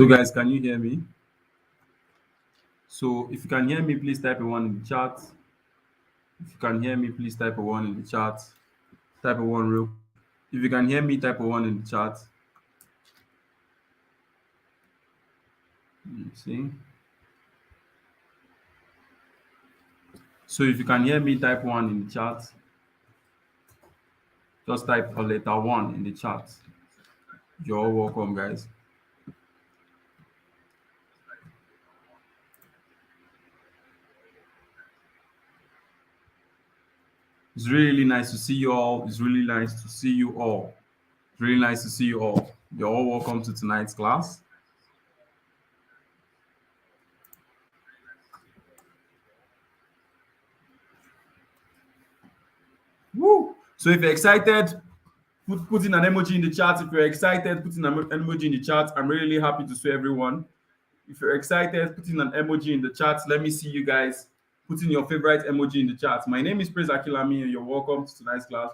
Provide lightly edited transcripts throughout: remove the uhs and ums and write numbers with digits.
So guys, can you hear me? So if you can hear me, please type a one in the chat. If you can hear me, please type a one in the chat. Type a one real. If you can hear me, type a one in the chat. See. So if you can hear me, type one in the chat. Just type a letter one in the chat. You're all welcome, guys. It's really nice to see you all. It's really nice to see you all. It's really nice to see you all. You're all welcome to tonight's class. Woo! So if you're excited, put in an emoji in the chat. If you're excited, put in an emoji in the chat. I'm really happy to see everyone. If you're excited, put in an emoji in the chat. Let me see you guys. Put in your favorite emoji in the chat. My name is Praise Akilami, and you're welcome to tonight's class.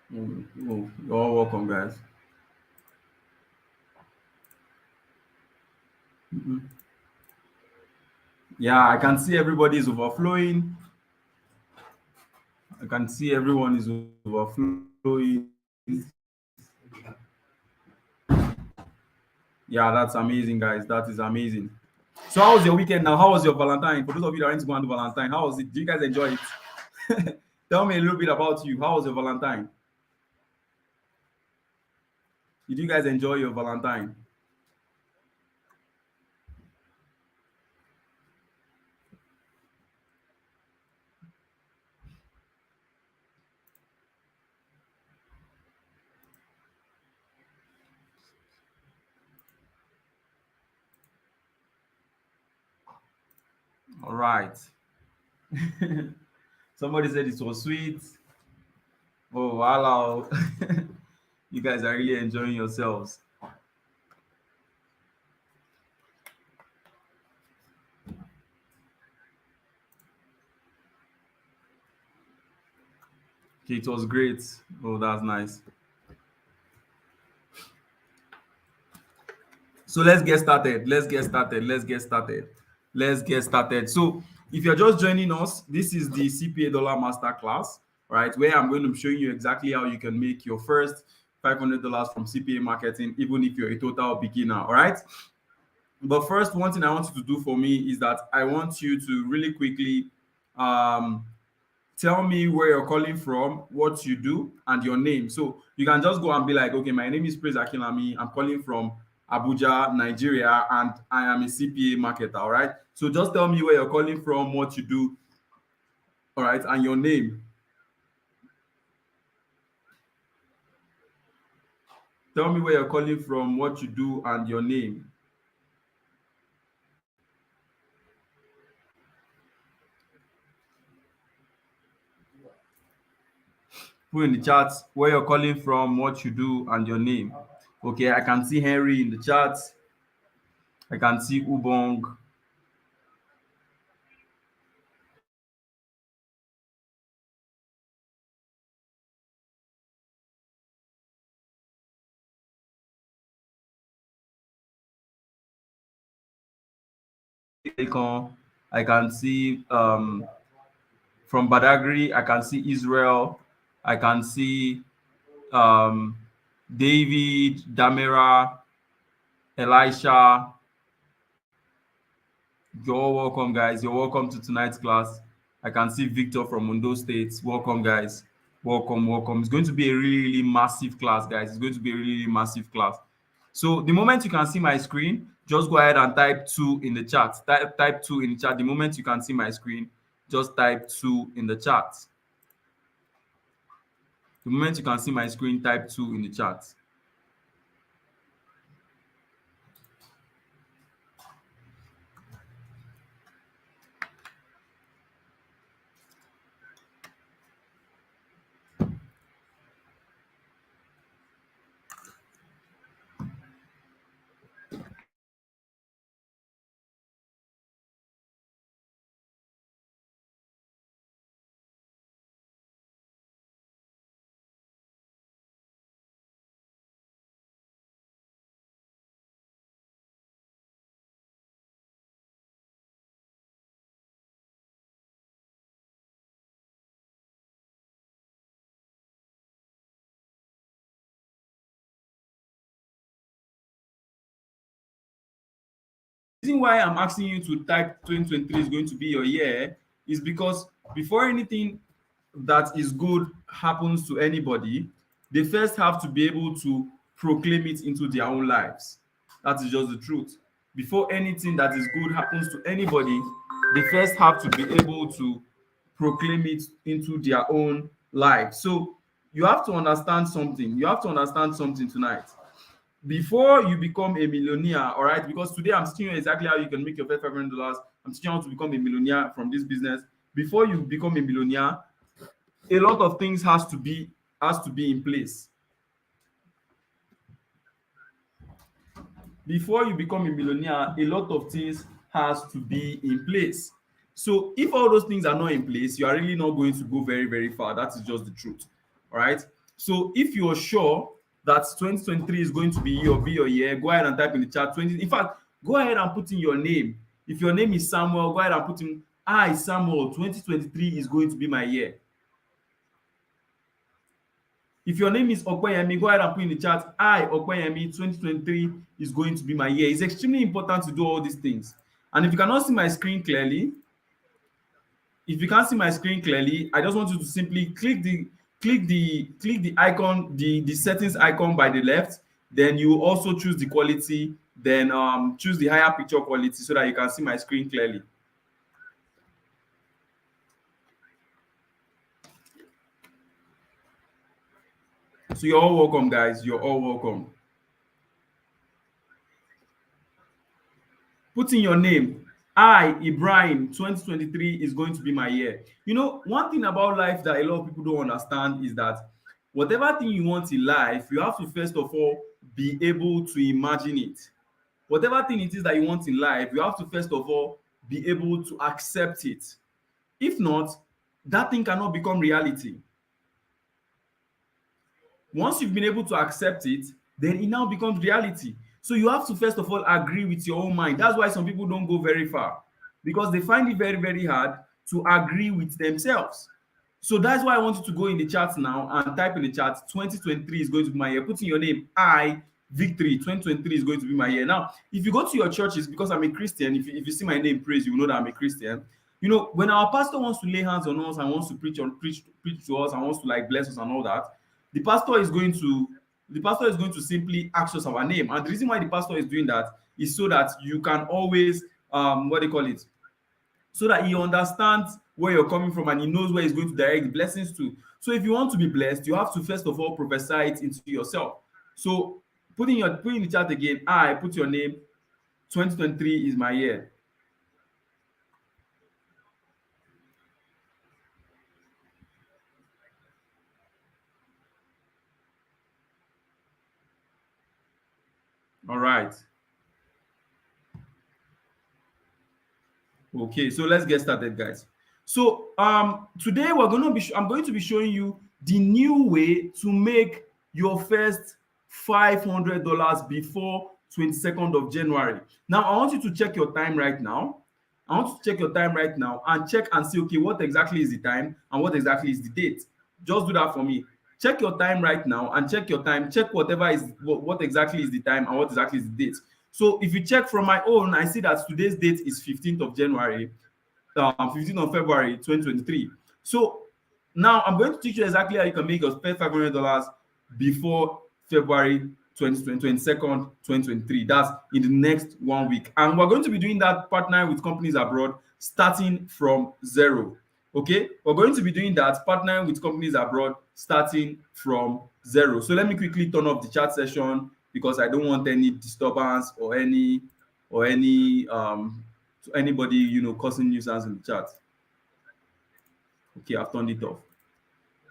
You're all welcome, guys. Mhm. Yeah, I can see everybody is overflowing. I can see everyone is overflowing. Yeah, that's amazing, guys. That is amazing. So, how was your weekend now? How was your Valentine? For those of you that are into going to Valentine, how was it? Do you guys enjoy it? Tell me a little bit about you. How was your Valentine? Did you guys enjoy your Valentine? All right. Somebody said it was sweet. Oh, wow. You guys are really enjoying yourselves. Okay, it was great. Oh, that's nice. So let's get started. Let's get started. Let's get started. Let's get started. So if you're just joining us, this is the CPA Dollar Masterclass, right? Where I'm going to be showing you exactly how you can make your first $500 from CPA marketing, even if you're a total beginner. All right. But first, one thing I want you to do for me is that I want you to really quickly um, tell me where you're calling from, what you do, and your name. So you can just go and be like, okay, my name is Praise Akinlami. I'm calling from Abuja, Nigeria, and I am a CPA marketer. All right. So just tell me where you're calling from, what you do, all right, and your name. Tell me where you're calling from, what you do, and your name. Put in the chat where you're calling from, what you do, and your name. Okay, I can see Henry in the chat. I can see Ubong. I can see from Badagry, I can see Israel. I can see um, David, Damira, Elisha. You're all welcome, guys. You're welcome to tonight's class. I can see Victor from Ondo State. Welcome, guys. Welcome, welcome. It's going to be a really, really massive class, guys. It's going to be a really, really massive class. So the moment you can see my screen, just go ahead and type 2 in the chat. Type 2 in the chat. The moment you can see my screen, just type 2 in the chat. The moment you can see my screen, type 2 in the chat. reason why I'm asking you to type 2023 is going to be your year is because before anything that is good happens to anybody, they first have to be able to proclaim it into their own lives. That is just the truth. Before anything that is good happens to anybody, they first have to be able to proclaim it into their own life. So you have to understand something. You have to understand something tonight. Before you become a millionaire, all right, because today I'm teaching you exactly how you can make your first $500. I'm teaching you how to become a millionaire from this business. Before you become a millionaire, a lot of things has to be in place. Before you become a millionaire, a lot of things has to be in place. So if all those things are not in place, you are really not going to go very, very far. That is just the truth. All right. So if you're sure that 2023 is going to be your year, go ahead and type in the chat 20. In fact, go ahead and put in your name. If your name is Samuel, go ahead and put in I Samuel 2023 is going to be my year. If your name is Okpeyemi, go ahead and put in the chat, I, Okpeyemi, 2023 is going to be my year. It's extremely important to do all these things. And if you cannot see my screen clearly, if you can't see my screen clearly, I just want you to simply click the icon, the settings icon by the left. Then you also choose the quality, then choose the higher picture quality so that you can see my screen clearly. So you're all welcome, guys. You're all welcome. Put in your name. I, Ibrahim, 2023 is going to be my year. You know, one thing about life that a lot of people don't understand is that whatever thing you want in life, you have to first of all be able to imagine it. Whatever thing it is that you want in life, you have to first of all be able to accept it. If not, that thing cannot become reality. Once you've been able to accept it, then it now becomes reality. So you have to first of all agree with your own mind. That's why some people don't go very far, because they find it very, very hard to agree with themselves. So that's why I want you to go in the chat now and type in the chat 2023 is going to be my year. Put in your name, I, Victory, 2023 is going to be my year. Now, if you go to your churches, because I'm a Christian, if you see my name, praise, you will know that I'm a Christian. You know, when our pastor wants to lay hands on us and wants to preach to us and wants to like bless us and all that, the pastor is going to simply ask us our name. And the reason why the pastor is doing that is so that you can always what they call it, so that he understands where you're coming from and he knows where he's going to direct the blessings to. So if you want to be blessed, you have to first of all prophesy it into yourself. So put in the chat again, I put your name, 2023 is my year. All right. Okay, so let's get started, guys. So today I'm going to be showing you the new way to make your first $500 before 22nd of January. Now I want you to check your time right now. I want you to check your time right now and check and see, okay, what exactly is the time and what exactly is the date. Just do that for me. Check your time right now and check your time. Check whatever is what exactly is the time and what exactly is the date. So if you check from my own, I see that today's date is 15th of January, 15th of February 2023. So now I'm going to teach you exactly how you can make your first $500 before February 22nd, 2023. That's in the next 1 week. And we're going to be doing that partnering with companies abroad starting from zero. Okay, we're going to be doing that partnering with companies abroad starting from zero. So let me quickly turn off the chat session because I don't want any disturbance or anybody causing nuisance in the chat. Okay, I've turned it off.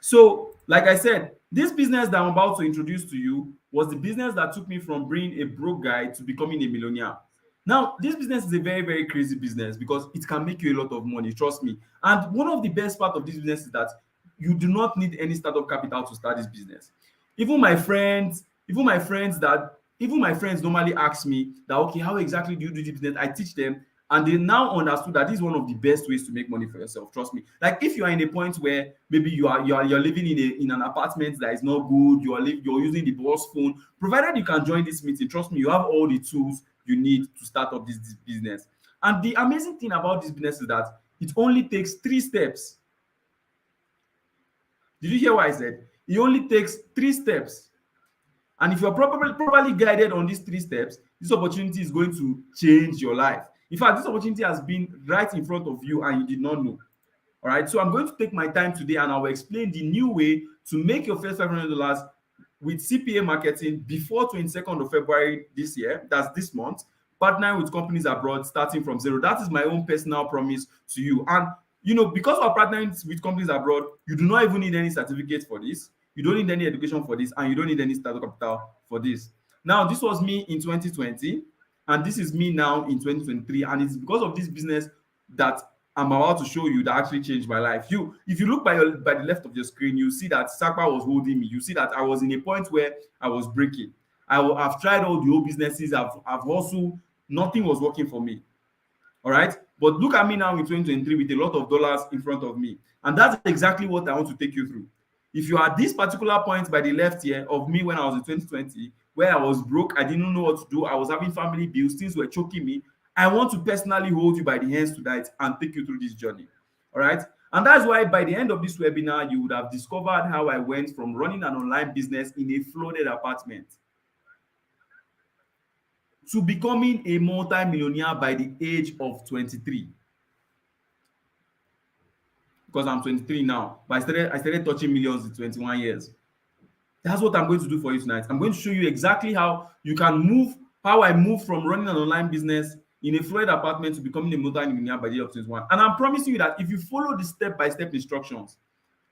So like I said, this business that I'm about to introduce to you was the business that took me from being a broke guy to becoming a millionaire. Now, this business is a very, very crazy business because it can make you a lot of money, trust me. And one of the best part of this business is that you do not need any startup capital to start this business. Even my friends normally ask me that, okay, how exactly do you do this business? I teach them, and they now understood that this is one of the best ways to make money for yourself. Trust me. Like if you are in a point where maybe you're living in an apartment that is not good, you're using the boss phone, provided you can join this meeting, trust me, you have all the tools you need to start up this business. And the amazing thing about this business is that it only takes 3 steps. Did you hear what I said? It only takes 3 steps. And if you're properly guided on these 3 steps, this opportunity is going to change your life. In fact, this opportunity has been right in front of you and you did not know. All right. So I'm going to take my time today and I will explain the new way to make your first $500 with CPA marketing before 22nd of February this year. That's this month. Partnering with companies abroad starting from zero. That is my own personal promise to you. And because we're partnering with companies abroad, you do not even need any certificate for this. You don't need any education for this, and you don't need any startup capital for this. Now, this was me in 2020, and this is me now in 2023, and it's because of this business that I'm about to show you that actually changed my life. If you look by the left of your screen, you see that Sakpa was holding me. You see that I was in a point where I was breaking. I've tried all the old businesses. I've hustled. Nothing was working for me. All right. But look at me now in 2023 with a lot of dollars in front of me. And that's exactly what I want to take you through. If you are at this particular point by the left here of me when I was in 2020, where I was broke, I didn't know what to do, I was having family bills, things were choking me, I want to personally hold you by the hands tonight and take you through this journey. All right. And that's why by the end of this webinar, you would have discovered how I went from running an online business in a flooded apartment to becoming a multi-millionaire by the age of 23. Because I'm 23 now, but I started touching millions in 21 years. That's what I'm going to do for you tonight. I'm going to show you exactly how I moved from running an online business in a flooded apartment to becoming a multi-millionaire by the age of 21. And I'm promising you that if you follow the step-by-step instructions,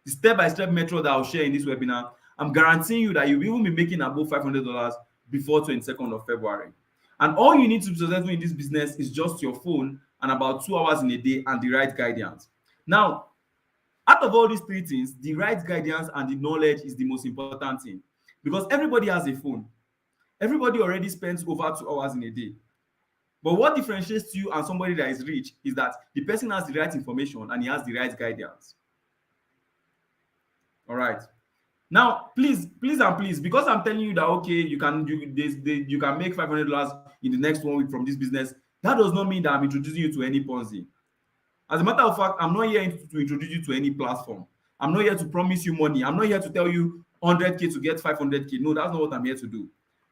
the step-by-step method that I'll share in this webinar, I'm guaranteeing you that you'll even be making above $500 before 22nd of February. And all you need to be successful in this business is just your phone and about 2 hours in a day and the right guidance. Now, out of all these 3 things, the right guidance and the knowledge is the most important thing, because everybody has a phone. Everybody already spends over 2 hours in a day. But what differentiates you and somebody that is rich is that the person has the right information and he has the right guidance. All right. Now, please, because I'm telling you that okay, you can make $500 in the next 1 week from this business, that does not mean that I'm introducing you to any Ponzi. As a matter of fact, I'm not here to introduce you to any platform. I'm not here to promise you money. I'm not here to tell you 100K to get 500K. No, that's not what I'm here to do.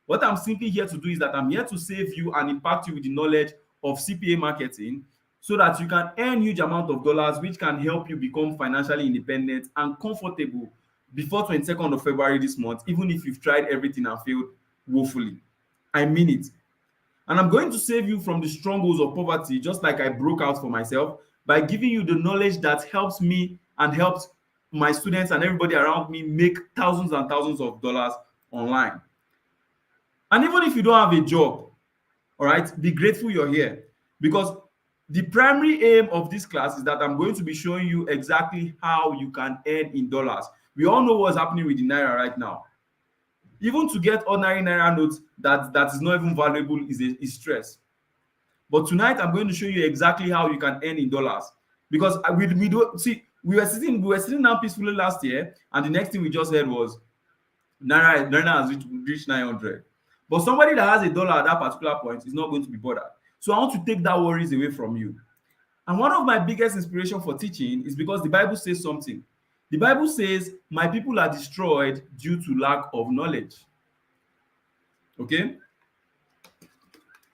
What I'm simply here to do is that I'm here to save you and impact you with the knowledge of CPA marketing so that you can earn huge amount of dollars, which can help you become financially independent and comfortable before 22nd of February this month, even if you've tried everything and failed woefully. I mean it. And I'm going to save you from the strongholds of poverty, just like I broke out for myself, by giving you the knowledge that helps me and helps my students and everybody around me make thousands and thousands of dollars online. And even if you don't have a job, all right, be grateful you're here, because the primary aim of this class is that I'm going to be showing you exactly how you can earn in dollars. We all know what's happening with the Naira right now. Even to get ordinary Naira notes that is not even valuable is stress. But tonight I'm going to show you exactly how you can earn in dollars, because we were sitting down peacefully last year, and the next thing we just heard was Naira has reached 900. But somebody that has a dollar at that particular point is not going to be bothered. So I want to take that worries away from you. And one of my biggest inspiration for teaching is because the Bible says something. The Bible says, my people are destroyed due to lack of knowledge. Okay?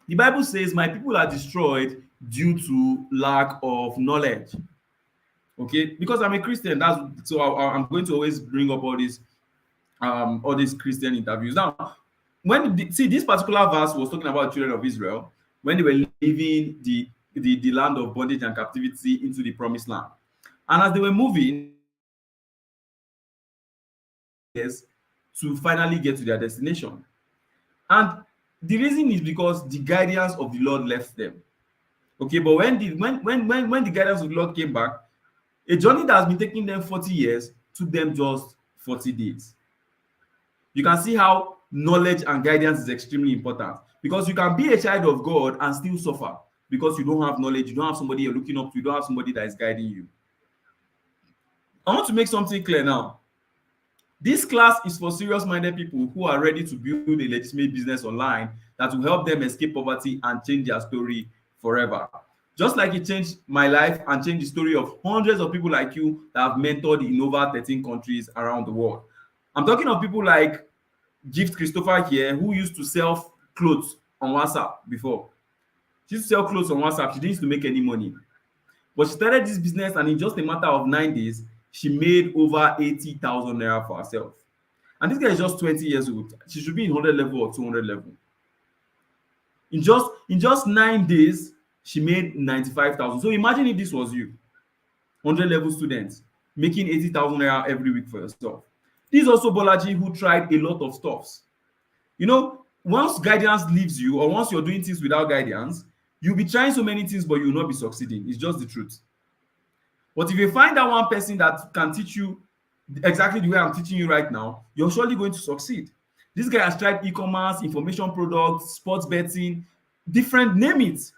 The Bible says, my people are destroyed due to lack of knowledge. Okay? Because I'm a Christian, I'm going to always bring up all these Christian interviews. Now, this particular verse was talking about the children of Israel when they were leaving the land of bondage and captivity into the promised land. And as they were moving to finally get to their destination. And the reason is because the guidance of the Lord left them. Okay, but when the guidance of the Lord came back, a journey that has been taking them 40 years took them just 40 days. You can see how knowledge and guidance is extremely important, because you can be a child of God and still suffer because you don't have knowledge, you don't have somebody you're looking up to, you don't have somebody that is guiding you. I want to make something clear now. This class is for serious-minded people who are ready to build a legitimate business online that will help them escape poverty and change their story forever. Just like it changed my life and changed the story of hundreds of people like you that have mentored in over 13 countries around the world. I'm talking of people like Gift Christopher here, who used to sell clothes on WhatsApp before. She used to sell clothes on WhatsApp. She didn't used to make any money. But she started this business, and in just a matter of 9 days, she made over 80,000 naira for herself. And this guy is just 20 years old. She should be in 100 level or 200 level. In just 9 days, she made 95,000. So imagine if this was you, 100 level student, making 80,000 naira every week for yourself. This is also Bolaji, who tried a lot of stuffs. You know, once guidance leaves you, or once you're doing things without guidance, you'll be trying so many things, but you'll not be succeeding. It's just the truth. But if you find that one person that can teach you exactly the way I'm teaching you right now, you're surely going to succeed. This guy has tried e-commerce, information products, sports betting, different, name it,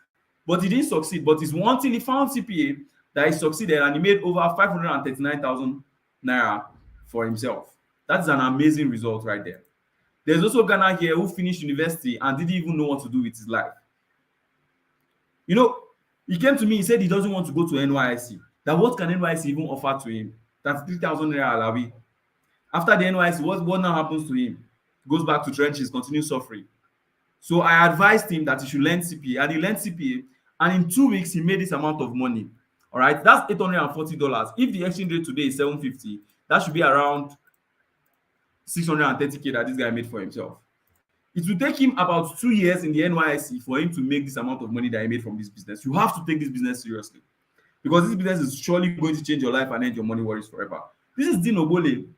but he didn't succeed. But it's one thing, he found CPA that he succeeded, and he made over 539,000 naira for himself. That's an amazing result right there. There's also Ghana here who finished university and didn't even know what to do with his life. You know, he came to me, he said he doesn't want to go to NYSC. That what can NYSC even offer to him? That's 3,000 naira alawi. After the NYSC, what now happens to him? Goes back to trenches, continues suffering. So I advised him that he should learn CPA, and he learned CPA, and in 2 weeks he made this amount of money. All right, that's $840. If the exchange rate today is 750, that should be around 630K that this guy made for himself. It will take him about 2 years in the NYSC for him to make this amount of money that he made from this business. You have to take this business seriously, because this business is surely going to change your life and end your money worries forever. This is Dean Obole,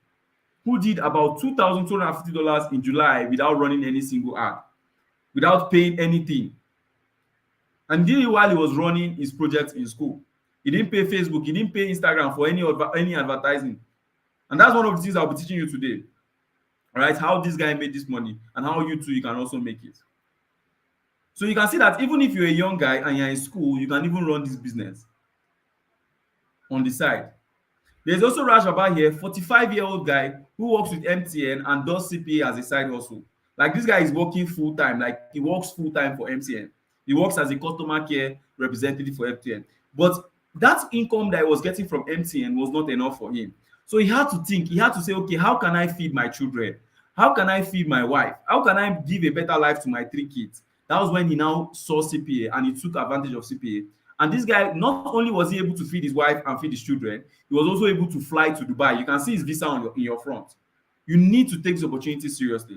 who did about $2,250 in July without running any single ad, without paying anything. And did it while he was running his project in school. He didn't pay Facebook, he didn't pay Instagram for any advertising. And that's one of the things I'll be teaching you today. All right, how this guy made this money, and how you too, you can also make it. So you can see that even if you're a young guy and you're in school, you can even run this business on the side. There's also Raj Baba here, 45-year-old guy who works with MTN and does CPA as a side hustle. Like, this guy is working full time, like he works full time for MTN. He works as a customer care representative for MTN. But that income that he was getting from MTN was not enough for him. So he had to think, he had to say, okay, how can I feed my children? How can I feed my wife? How can I give a better life to my 3 kids? That was when he now saw CPA and he took advantage of CPA. And this guy, not only was he able to feed his wife and feed his children, he was also able to fly to Dubai. You can see his visa in your front. You need to take this opportunity seriously.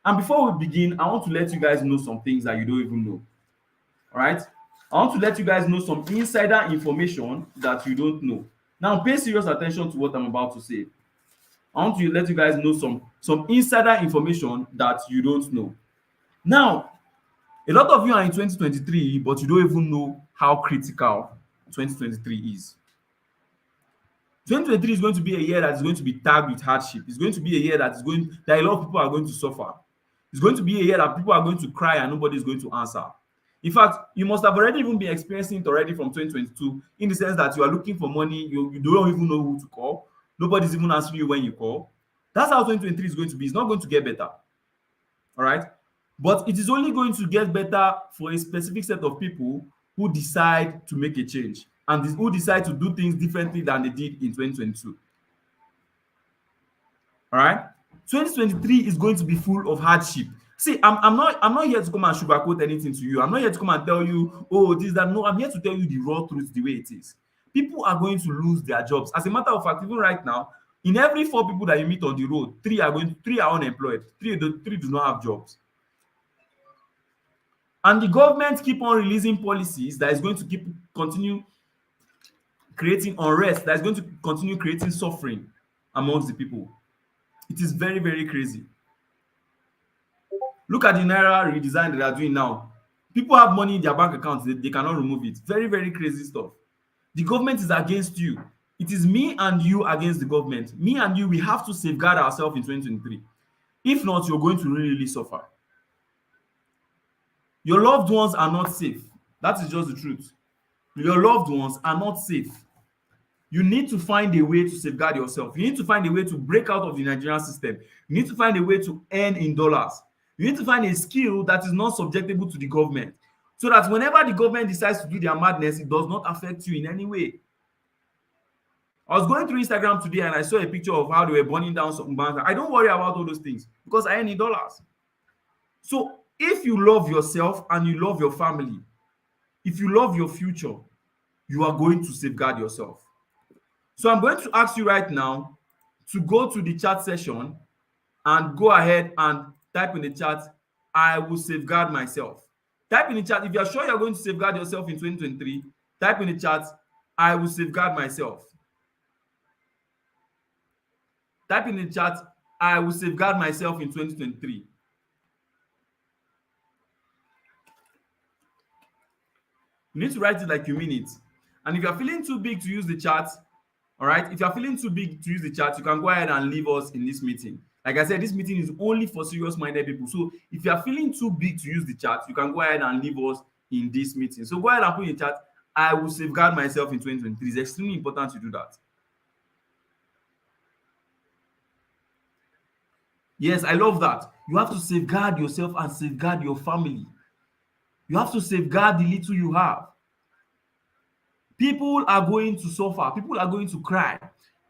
And before we begin, I want to let you guys know some things that you don't even know. All right? I want to let you guys know some insider information that you don't know. Now, pay serious attention to what I'm about to say. I want to let you guys know some insider information that you don't know. Now, a lot of you are in 2023, but you don't even know how critical 2023 is. 2023 is going to be a year that is going to be tagged with hardship. It's going to be a year that a lot of people are going to suffer. It's going to be a year that people are going to cry and nobody is going to answer. In fact, you must have already even been experiencing it already from 2022, in the sense that you are looking for money, you don't even know who to call. Nobody's even answering you when you call. That's how 2023 is going to be. It's not going to get better. All right? But it is only going to get better for a specific set of people who decide to make a change and who decide to do things differently than they did in 2022. All right? 2023 is going to be full of hardship. See, I'm not here to come and sugarcoat anything to you. I'm not here to come and tell you, oh, this, that. No, I'm here to tell you the raw truth, the way it is. People are going to lose their jobs. As a matter of fact, even right now, in every 4 people that you meet on the road, 3 are unemployed. 3 do not have jobs. And the government keep on releasing policies that is going to continue creating unrest, that is going to continue creating suffering amongst the people. It is very, very crazy. Look at the Naira redesign that they are doing now. People have money in their bank accounts, they cannot remove it. Very, very crazy stuff. The government is against you. It is me and you against the government. Me and you, we have to safeguard ourselves in 2023. If not, you're going to really, really suffer. Your loved ones are not safe. That is just the truth. Your loved ones are not safe. You need to find a way to safeguard yourself. You need to find a way to break out of the Nigerian system. You need to find a way to earn in dollars. You need to find a skill that is not subjectable to the government, so that whenever the government decides to do their madness, it does not affect you in any way. I was going through Instagram today and I saw a picture of how they were burning down some banks. I don't worry about all those things because I earn in dollars. So if you love yourself and you love your family, if you love your future, you are going to safeguard yourself. So I'm going to ask you right now to go to the chat session and go ahead and type in the chat, I will safeguard myself. Type in the chat, if you're sure you're going to safeguard yourself in 2023, type in the chat, I will safeguard myself. Type in the chat, I will safeguard myself in 2023. You need to write it like you mean it. And if you're feeling too big to use the chat, all right, if you're feeling too big to use the chat, you can go ahead and leave us in this meeting. Like I said, this meeting is only for serious-minded people. So if you're feeling too big to use the chat, you can go ahead and leave us in this meeting. So go ahead and put in the chat, I will safeguard myself in 2023. It's extremely important to do that. Yes, I love that. You have to safeguard yourself and safeguard your family. You have to safeguard the little you have. People are going to suffer. People are going to cry.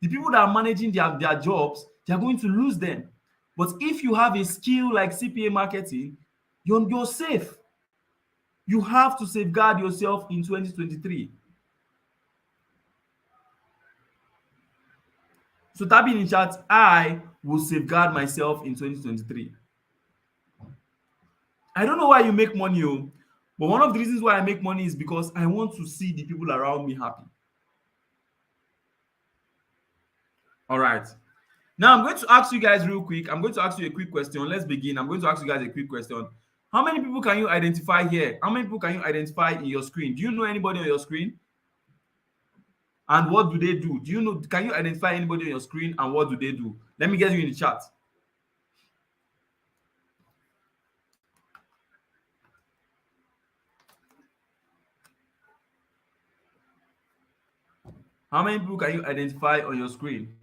The people that are managing their jobs, they are going to lose them. But if you have a skill like CPA marketing, you're safe. You have to safeguard yourself in 2023. So type in chat, I will safeguard myself in 2023. I don't know why you make money, but one of the reasons why I make money is because I want to see the people around me happy. All right. Now I'm going to ask you guys real quick. I'm going to ask you a quick question. Let's begin. I'm going to ask you guys a quick question. How many people can you identify here? How many people can you identify in your screen? Do you know anybody on your screen? And what do they do? Do you know? Can you identify anybody on your screen and what do they do? Let me get you in the chat. How many people can you identify on your screen?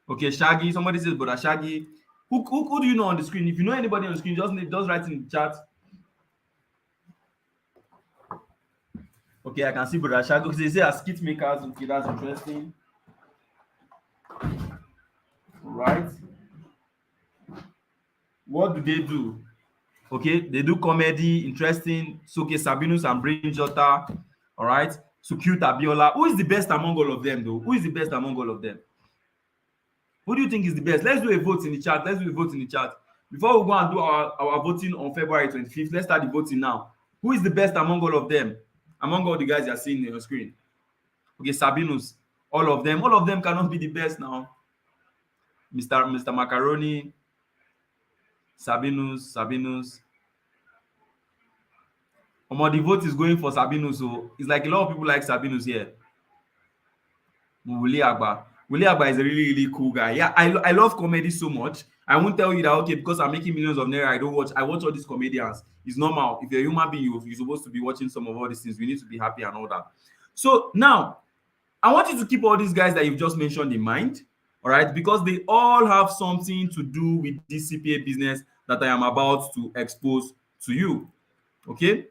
Okay, Shaggy. Somebody says, brother Shaggy. Who do you know on the screen? If you know anybody on the screen, just write in the chat. Okay, I can see brother Shaggy. They say as skit makers. Okay, that's interesting. Right. What do they do? Okay, they do comedy, interesting. So, okay, Sabinus and Brain Jota. All right. So cute Abiola. Who is the best among all of them, though? Who is the best among all of them? Who do you think is the best? Let's do a vote in the chat. Let's do a vote in the chat. Before we go and do our voting on February 25th, let's start the voting now. Who is the best among all of them? Among all the guys you're seeing on your screen. Okay, Sabinus. All of them cannot be the best now. Mr. Macaroni. Sabinus. The vote is going for Sabinus. So it's like a lot of people like Sabinus here. Wuli Agba is a really, really cool guy. Yeah, I love comedy so much. I won't tell you that, okay, because I'm making millions of naira, I watch all these comedians. It's normal. If you're a human being, you're supposed to be watching some of all these things. We need to be happy and all that. So now, I want you to keep all these guys that you've just mentioned in mind, all right? Because they all have something to do with this CPA business that I am about to expose to you, okay?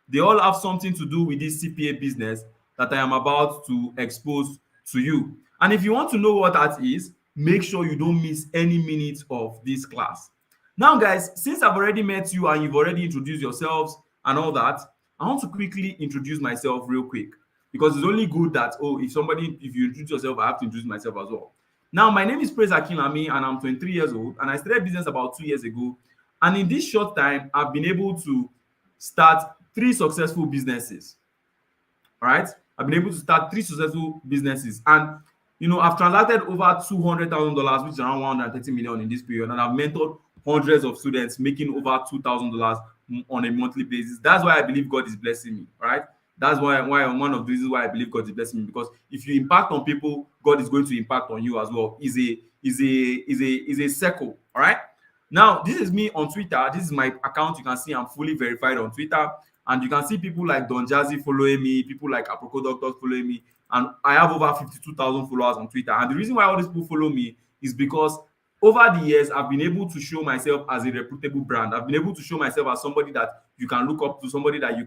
They all have something to do with this CPA business that I am about to expose to you. And if you want to know what that is, make sure you don't miss any minute of this class. Now, guys, since I've already met you and you've already introduced yourselves and all that, I want to quickly introduce myself real quick, because it's only good that, if you introduce yourself, I have to introduce myself as well. Now, my name is Praise Akinlami and I'm 23 years old and I started business about 2 years ago. And in this short time, I've been able to start 3 successful businesses. All right, I've been able to start 3 successful businesses, and I've transacted over $200,000, which is around 130 million in this period, and I've mentored hundreds of students making over $2,000 on a monthly basis. That's why I believe God is blessing me. Right? That's why one of the reasons why I believe God is blessing me, because if you impact on people, God is going to impact on you as well. Is a circle. All right. Now, this is me on Twitter. This is my account. You can see I'm fully verified on Twitter. And you can see people like Don Jazzy following me, people like Aproko Doctors following me. And I have over 52,000 followers on Twitter. And the reason why all these people follow me is because over the years, I've been able to show myself as a reputable brand. I've been able to show myself as somebody that you can look up to, somebody that you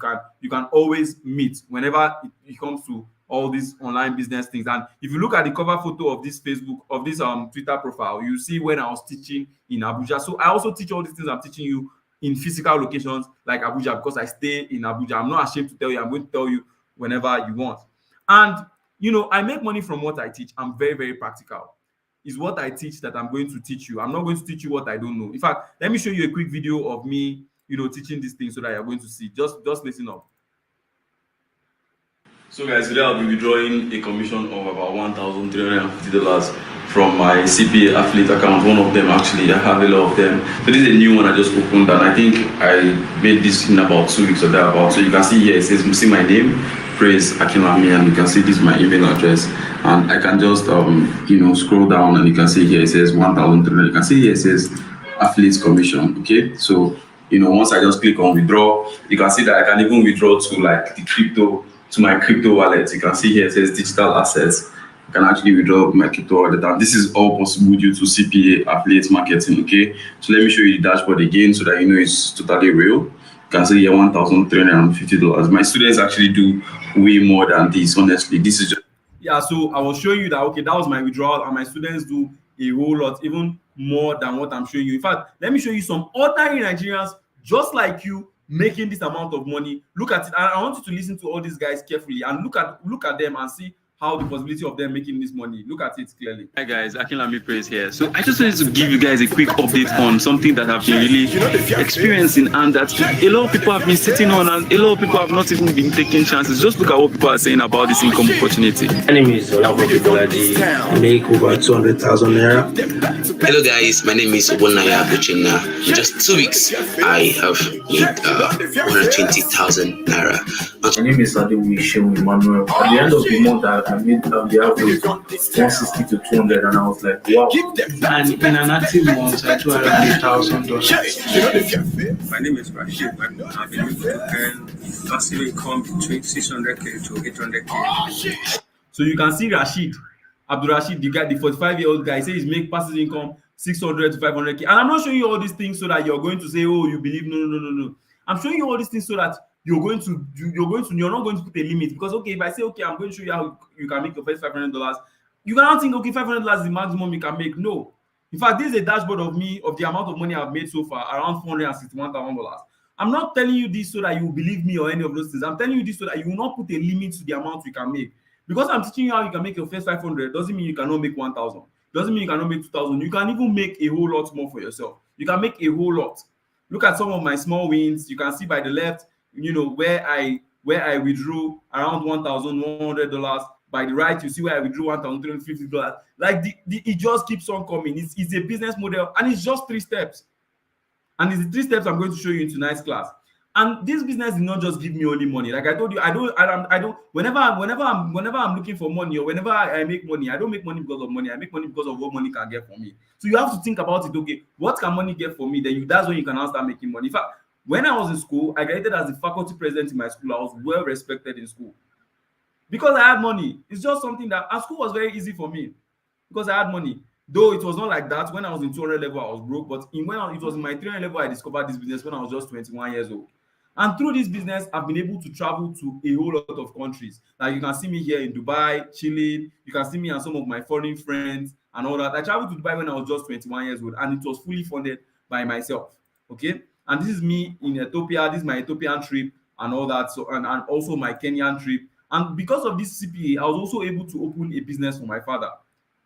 can always meet whenever it comes to all these online business things. And if you look at the cover photo of this Facebook, of this Twitter profile, you see when I was teaching in Abuja. So I also teach all these things I'm teaching you in physical locations like Abuja, because I stay in Abuja. I'm not ashamed to tell you. I'm going to tell you whenever you want. And I make money from what I teach. I'm very, very practical. Is what I teach that I'm going to teach you. I'm not going to teach you what I don't know. In fact, let me show you a quick video of me, teaching these things so that you're going to see. Just listen up. So guys, today I'll be withdrawing a commission of about $1,350 from my CPA affiliate account. One of them, actually, I have a lot of them. So this is a new one I just opened, and I think I made this in about 2 weeks or thereabout. So you can see here, it says, see my name, Praise Akinlami, and you can see this is my email address. And I can just scroll down, and you can see here it says 1,300. You can see here it says affiliate commission. Okay, so once I just click on withdraw, you can see that I can even withdraw to like to my crypto wallet. You can see here it says digital assets. I can actually withdraw my crypto wallet, and this is all possible due to CPA affiliate marketing. Okay, so let me show you the dashboard again so that it's totally real. You can see here $1,350. My students actually do way more than this. Honestly, this is just so I was showing you that that was my withdrawal, and my students do a whole lot, even more than what I'm showing you. In fact, let me show you some ordinary Nigerians just like you making this amount of money. Look at it, and I want you to listen to all these guys carefully and look at them and see how the possibility of them making this money. Look at it clearly. Hi guys, Akinlami Praise here. So I just wanted to give you guys a quick update on something that I've been really experiencing, and that a lot of people have been sitting on, and a lot of people have not even been taking chances. Just look at what people are saying about this income opportunity. My name is Olamoji Bolaji. I make over 200,000 naira. Hello guys, my name is Obonaya Buchina. In just 2 weeks, I have made 120,000 naira. My name is Adewi Shehu Emmanuel. At the end of the month, I made the average 160 to 200, and I was like, wow. And in an active month, I do around $8,000. My name is Rashid. I've been able to earn passive income between 600k to 800k. So you can see Rashid, Abdul Rashid, the guy, the 45-year-old guy, says he's make passive income 600 to 500k. And I'm not showing you all these things so that you're going to say, oh, you believe. No. I'm showing you all these things so that you're not going to put a limit, because if I say I'm going to show you how you can make your first $500, you cannot think $500 is the maximum you can make. No, in fact, this is a dashboard of the amount of money I've made so far, around $461,000. I'm not telling you this so that you believe me or any of those things. I'm telling you this so that you will not put a limit to the amount you can make. Because I'm teaching you how you can make your first 500 doesn't mean you cannot make 1,000. Doesn't mean you cannot make 2,000. You can even make a whole lot more for yourself. You can make a whole lot. Look at some of my small wins. You can see by the left, where I withdrew around $1,100. By the right, you see where I withdrew $1,350. Like it just keeps on coming. It's a business model, and it's just 3 steps. And it's the 3 steps I'm going to show you in tonight's class. And this business did not just give me only money. Like I told you, I don't. Whenever I'm looking for money, or whenever I make money, I don't make money because of money. I make money because of what money can get for me. So you have to think about it. Okay, what can money get for me? Then that's when you can now start making money. In fact, when I was in school, I graduated as the faculty president in my school. I was well respected in school because I had money. It's just something that, and school was very easy for me because I had money. Though it was not like that when I was in 200 level, I was broke. But it was in my 300 level, I discovered this business when I was just 21 years old. And through this business, I've been able to travel to a whole lot of countries. Like you can see me here in Dubai, chilling. You can see me and some of my foreign friends and all that. I traveled to Dubai when I was just 21 years old, and it was fully funded by myself. Okay, and this is me in Ethiopia. This is my Ethiopian trip and all that. So and also my Kenyan trip. And because of this CPA, I was also able to open a business for my father.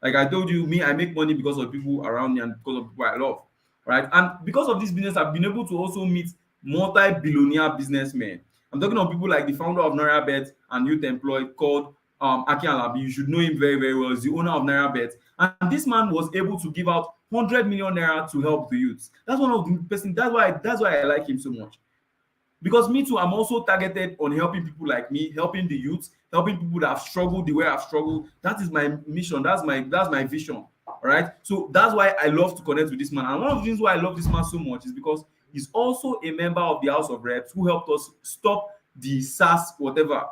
Like I told you, I make money because of people around me and because of people I love, right? And because of this business, I've been able to also meet multi-billionaire businessmen. I'm talking of people like the founder of NairaBet and Youth Employed, called Aki Alabi. You should know him very, very well. He's the owner of NairaBet. And this man was able to give out 100 million naira to help the youths. That's one of the person. That's why I like him so much. Because me too, I'm also targeted on helping people like me, helping the youths, helping people that have struggled the way I've struggled. That is my mission. That's my vision. All right. So that's why I love to connect with this man. And one of the reasons why I love this man so much is because he's also a member of the House of Reps who helped us stop the SARS whatever.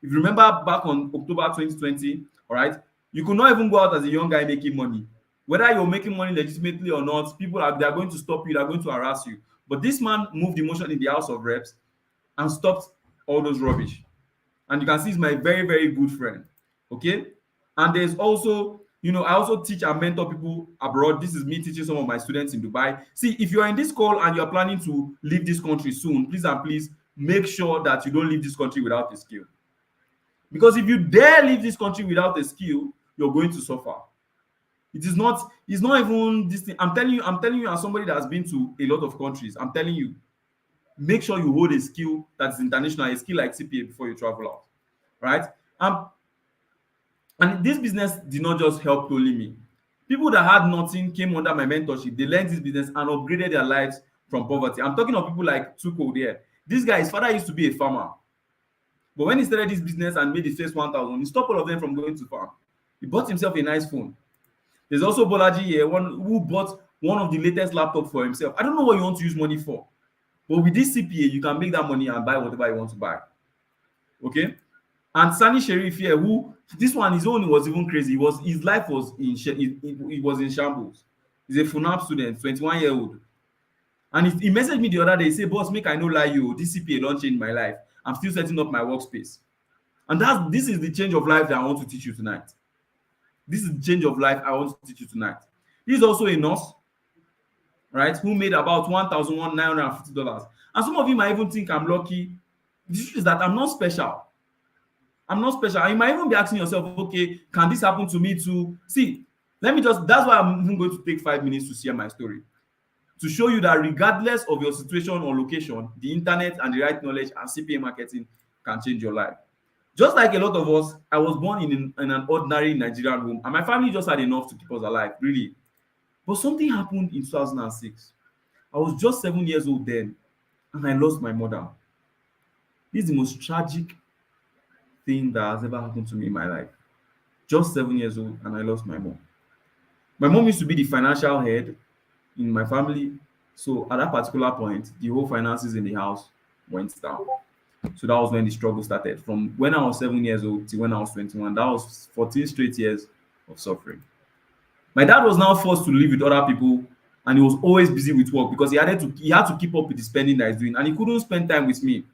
If you remember back on October 2020, all right, you could not even go out as a young guy making money. Whether you're making money legitimately or not, they are going to stop you, they are going to harass you. But this man moved the motion in the House of Reps and stopped all those rubbish. And you can see he's my very, very good friend. Okay. And there's also, I also teach and mentor people abroad. This is me teaching some of my students in Dubai. See, if you're in this call and you're planning to leave this country soon, please and please make sure that you don't leave this country without a skill. Because if you dare leave this country without a skill, you're going to suffer. It's not even this thing. I'm telling you as somebody that has been to a lot of countries, I'm telling you, make sure you hold a skill that's international, a skill like CPA before you travel out, right? And this business did not just help only me. People that had nothing came under my mentorship. They learned this business and upgraded their lives from poverty. I'm talking of people like Tuko there. This guy, his father used to be a farmer. But when he started this business and made the first 1,000, he stopped all of them from going to farm. He bought himself a nice phone. There's also Bolaji here, who bought one of the latest laptops for himself. I don't know what you want to use money for. But with this CPA, you can make that money and buy whatever you want to buy. Okay? And Sani Sharif here, this one, his own was even crazy. His life was in shambles. He's a FUNAP student, 21-year-old. And he messaged me the other day, he said, boss, make I no lie you, this CPA don't change my life. I'm still setting up my workspace. And this is the change of life that I want to teach you tonight. This is the change of life I want to teach you tonight. He's also a nurse, right, who made about $1,950. And some of you might even think I'm lucky. The truth is that I'm not special. I'm not special. And you might even be asking yourself, okay, can this happen to me too? See, that's why I'm even going to take 5 minutes to share my story. To show you that regardless of your situation or location, the internet and the right knowledge and CPA marketing can change your life. Just like a lot of us, I was born in an ordinary Nigerian home, and my family just had enough to keep us alive, really. But something happened in 2006. I was just 7 years old then, and I lost my mother. This is the most tragic thing that has ever happened to me in my life. Just 7 years old, and I lost my mom. My mom used to be the financial head in my family, so at that particular point, the whole finances in the house went down. So that was when the struggle started. From when I was 7 years old to when I was 21, that was 14 straight years of suffering. My dad was now forced to live with other people, and he was always busy with work because he had to keep up with the spending that he's doing, and he couldn't spend time with me.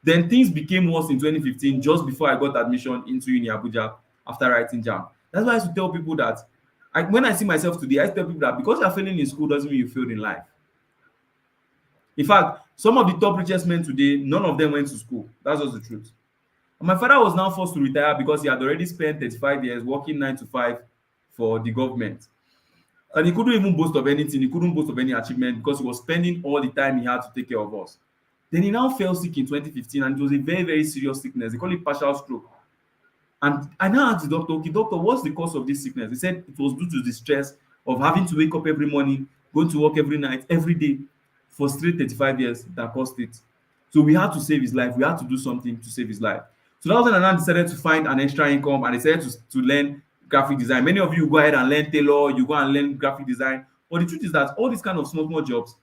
Then things became worse in 2015, just before I got admission into Uni Abuja after writing JAMB. That's why I used to tell people that when I see myself today, I tell people that because you're failing in school doesn't mean you failed in life. In fact, some of the top richest men today, none of them went to school. That's just the truth. And my father was now forced to retire because he had already spent 35 years working 9 to 5 for the government. And he couldn't even boast of anything. He couldn't boast of any achievement because he was spending all the time he had to take care of us. Then he now fell sick in 2015, and it was a very, very serious sickness. They call it partial stroke. And I now asked the doctor, okay, doctor, what's the cause of this sickness? He said it was due to the stress of having to wake up every morning, going to work every night, every day for straight 35 years that caused it. So we had to save his life. We had to do something to save his life. So that was when I decided to find an extra income, and I decided to learn graphic design. Many of you go ahead and learn tailor, you go and learn graphic design. But the truth is that all these kind of small jobs,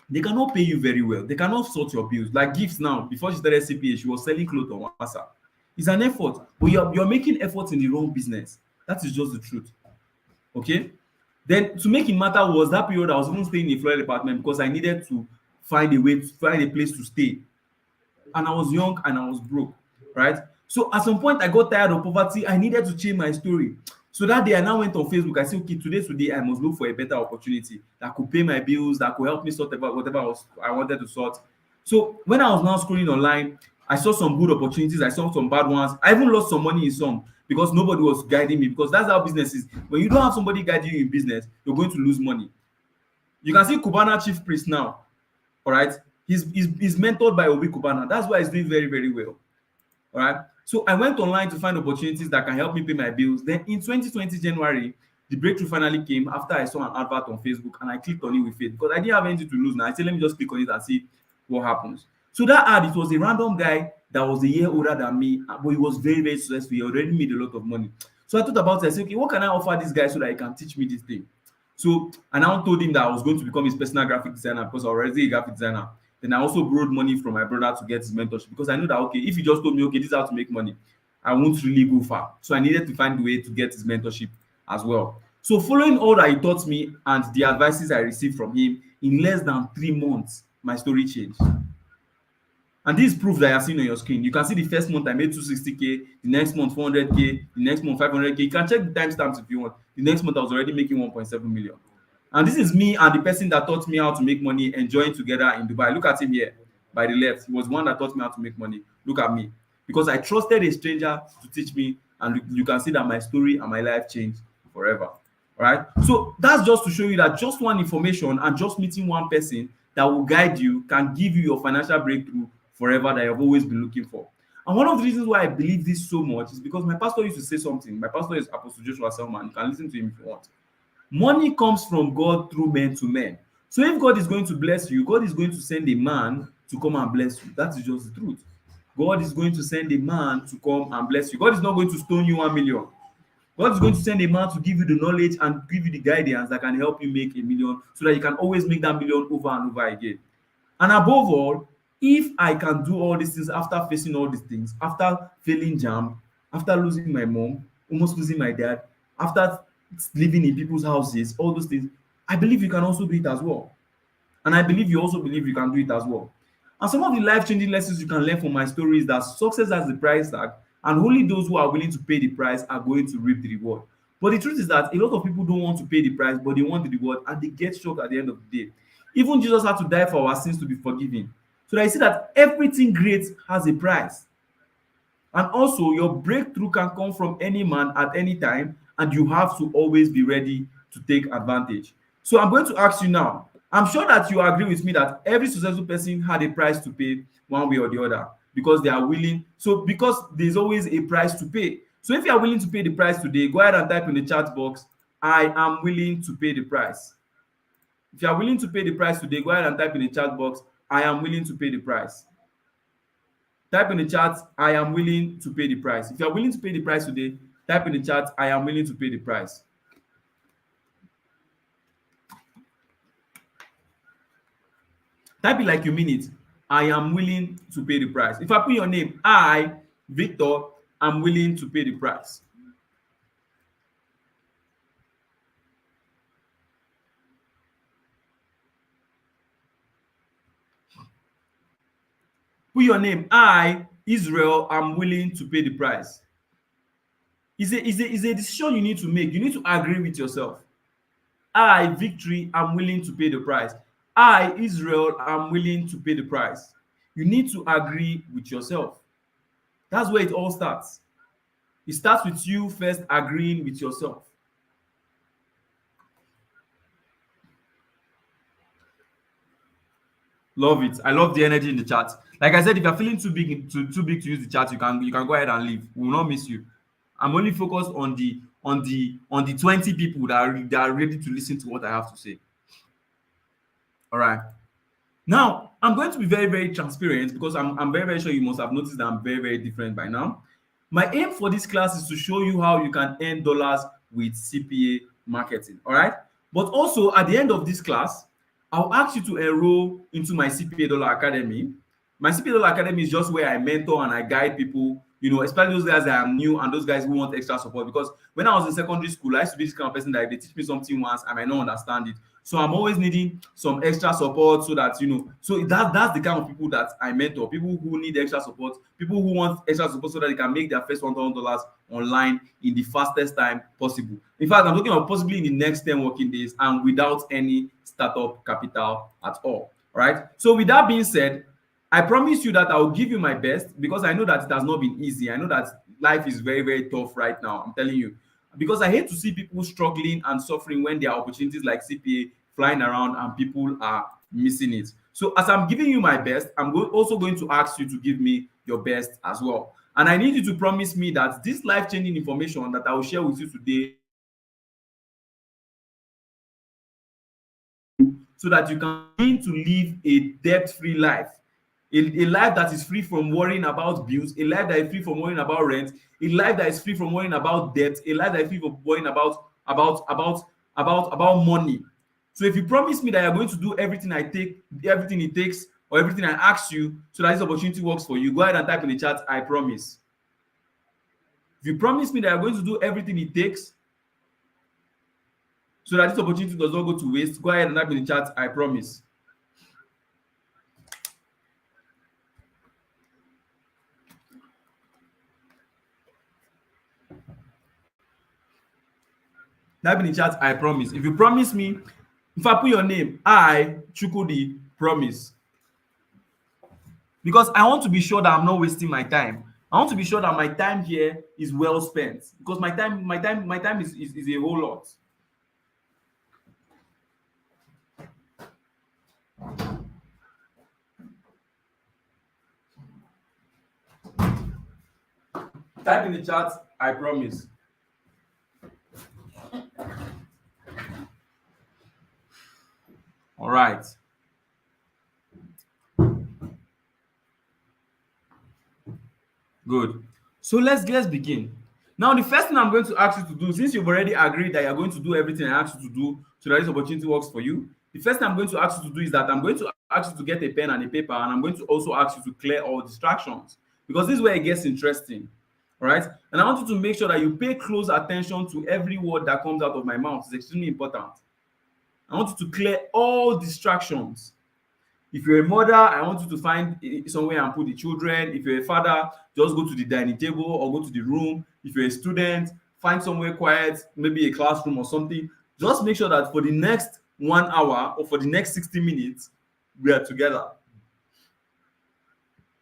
they cannot pay you very well. They cannot sort your bills. Like Gifts now, before she started CPA, she was selling clothes on WhatsApp. It's an effort, but you're making efforts in the wrong business. That is just the truth. Okay? Then to make it matter was that period I was even staying in a Florida apartment because I needed to find a place to stay. And I was young and I was broke, right? So at some point I got tired of poverty. I needed to change my story. So that day I now went on Facebook. I said, okay, today I must look for a better opportunity that could pay my bills, that could help me sort about whatever I wanted to sort. So when I was now scrolling online, I saw some good opportunities. I saw some bad ones. I even lost some money in some because nobody was guiding me, because that's how business is. When you don't have somebody guiding you in business, you're going to lose money. You can see Cubana Chief Priest now, all right? He's mentored by Obi Cubana. That's why he's doing very, very well, all right? So I went online to find opportunities that can help me pay my bills. Then in 2020 January, the breakthrough finally came after I saw an advert on Facebook, and I clicked on it with faith because I didn't have anything to lose now. I said, let me just click on it and see what happens. So that ad, it was a random guy that was a year older than me, but he was very, very successful. He already made a lot of money. So I thought about it. I said, okay, what can I offer this guy so that he can teach me this thing? So I now told him that I was going to become his personal graphic designer because I was already a graphic designer. Then I also borrowed money from my brother to get his mentorship because I knew that, okay, if he just told me, okay, this is how to make money, I won't really go far. So I needed to find a way to get his mentorship as well. So following all that he taught me and the advices I received from him, in less than 3 months, my story changed. And this is proof that you're seeing on your screen. You can see the first month I made 260K, the next month 400K, the next month 500K. You can check the timestamps if you want. The next month I was already making 1.7 million. And this is me and the person that taught me how to make money enjoying together in Dubai. Look at him here by the left. He was one that taught me how to make money. Look at me. Because I trusted a stranger to teach me, and you can see that my story and my life changed forever. All right. So that's just to show you that just one information and just meeting one person that will guide you can give you your financial breakthrough forever that you've always been looking for. And one of the reasons why I believe this so much is because my pastor used to say something. My pastor is Apostle Joshua Selman. You can listen to him if you want. Money comes from God through men to men. So if God is going to bless you, God is going to send a man to come and bless you. That is just the truth. God is going to send a man to come and bless you. God is not going to stone you 1 million. God is going to send a man to give you the knowledge and give you the guidance that can help you make 1 million so that you can always make that million over and over again. And above all, if I can do all these things after facing all these things, after failing JAMB, after losing my mom, almost losing my dad, after living in people's houses, all those things, I believe you can also do it as well. And I believe you also believe you can do it as well. And some of the life-changing lessons you can learn from my story is that success has the price tag, and only those who are willing to pay the price are going to reap the reward. But the truth is that a lot of people don't want to pay the price, but they want the reward, and they get shocked at the end of the day. Even Jesus had to die for our sins to be forgiven. So that you see that everything great has a price. And also, your breakthrough can come from any man at any time, and you have to always be ready to take advantage. So I'm going to ask you now, I'm sure that you agree with me that every successful person had a price to pay one way or the other because they are willing. So because there's always a price to pay. So if you are willing to pay the price today, go ahead and type in the chat box, I am willing to pay the price. If you are willing to pay the price today, go ahead and type in the chat box, I am willing to pay the price. Type in the chat, I am willing to pay the price. If you are willing to pay the price today, type in the chat, I am willing to pay the price. Type it like you mean it. I am willing to pay the price. If I put your name, I, Victor, am willing to pay the price. Put your name, I, Israel, am willing to pay the price. It's a decision you need to make. You need to agree with yourself. I, Victory, am willing to pay the price. I, Israel, am willing to pay the price. You need to agree with yourself. That's where it all starts. It starts with you first agreeing with yourself. Love it. I love the energy in the chat. Like I said, if you're feeling too big to use the chat, you can go ahead and leave. We will not miss you. I'm only focused on the 20 people that are ready to listen to what I have to say. All right. Now, I'm going to be very, very transparent because I'm very, very sure you must have noticed that I'm very, very different by now. My aim for this class is to show you how you can earn dollars with CPA marketing. All right. But also at the end of this class, I'll ask you to enroll into my CPA Dollar Academy. My CPA Dollar Academy is just where I mentor and I guide people, especially those guys that are new and those guys who want extra support. Because when I was in secondary school, I used to be this kind of person that if they teach me something once, I might not understand it. So I'm always needing some extra support so that, so that's the kind of people that I mentor, people who need extra support, people who want extra support so that they can make their first $1,000 online in the fastest time possible. In fact, I'm talking about possibly in the next 10 working days and without any startup capital at all. All right. So with that being said, I promise you that I will give you my best because I know that it has not been easy. I know that life is very, very tough right now. I'm telling you. Because I hate to see people struggling and suffering when there are opportunities like CPA flying around and people are missing it. So as I'm giving you my best, I'm also going to ask you to give me your best as well. And I need you to promise me that this life-changing information that I will share with you today so that you can begin to live a debt-free life. A life that is free from worrying about bills, a life that is free from worrying about rent, a life that is free from worrying about debt, a life that is free from worrying about money. So if you promise me that you're going to do everything it takes, or everything I ask you, so that this opportunity works for you, go ahead and type in the chat, I promise. If you promise me that you're going to do everything it takes, so that this opportunity does not go to waste, go ahead and type in the chat, I promise. Type in the chat, I promise. If you promise me, if I put your name, I, Chukudi, promise. Because I want to be sure that I'm not wasting my time. I want to be sure that my time here is well spent. Because my time is a whole lot. Type in the chat, I promise. All right. Good. So let's begin. Now, the first thing I'm going to ask you to do, since you've already agreed that you're going to do everything I asked you to do so that this opportunity works for you, the first thing I'm going to ask you to do is that I'm going to ask you to get a pen and a paper, and I'm going to also ask you to clear all distractions, because this is where it gets interesting. All right. And I want you to make sure that you pay close attention to every word that comes out of my mouth. It's extremely important. I want you to clear all distractions. If you're a mother, I want you to find somewhere and put the children. If you're a father, just go to the dining table or go to the room. If you're a student, find somewhere quiet, maybe a classroom or something. Just make sure that for the next 1 hour or for the next 60 minutes, we are together.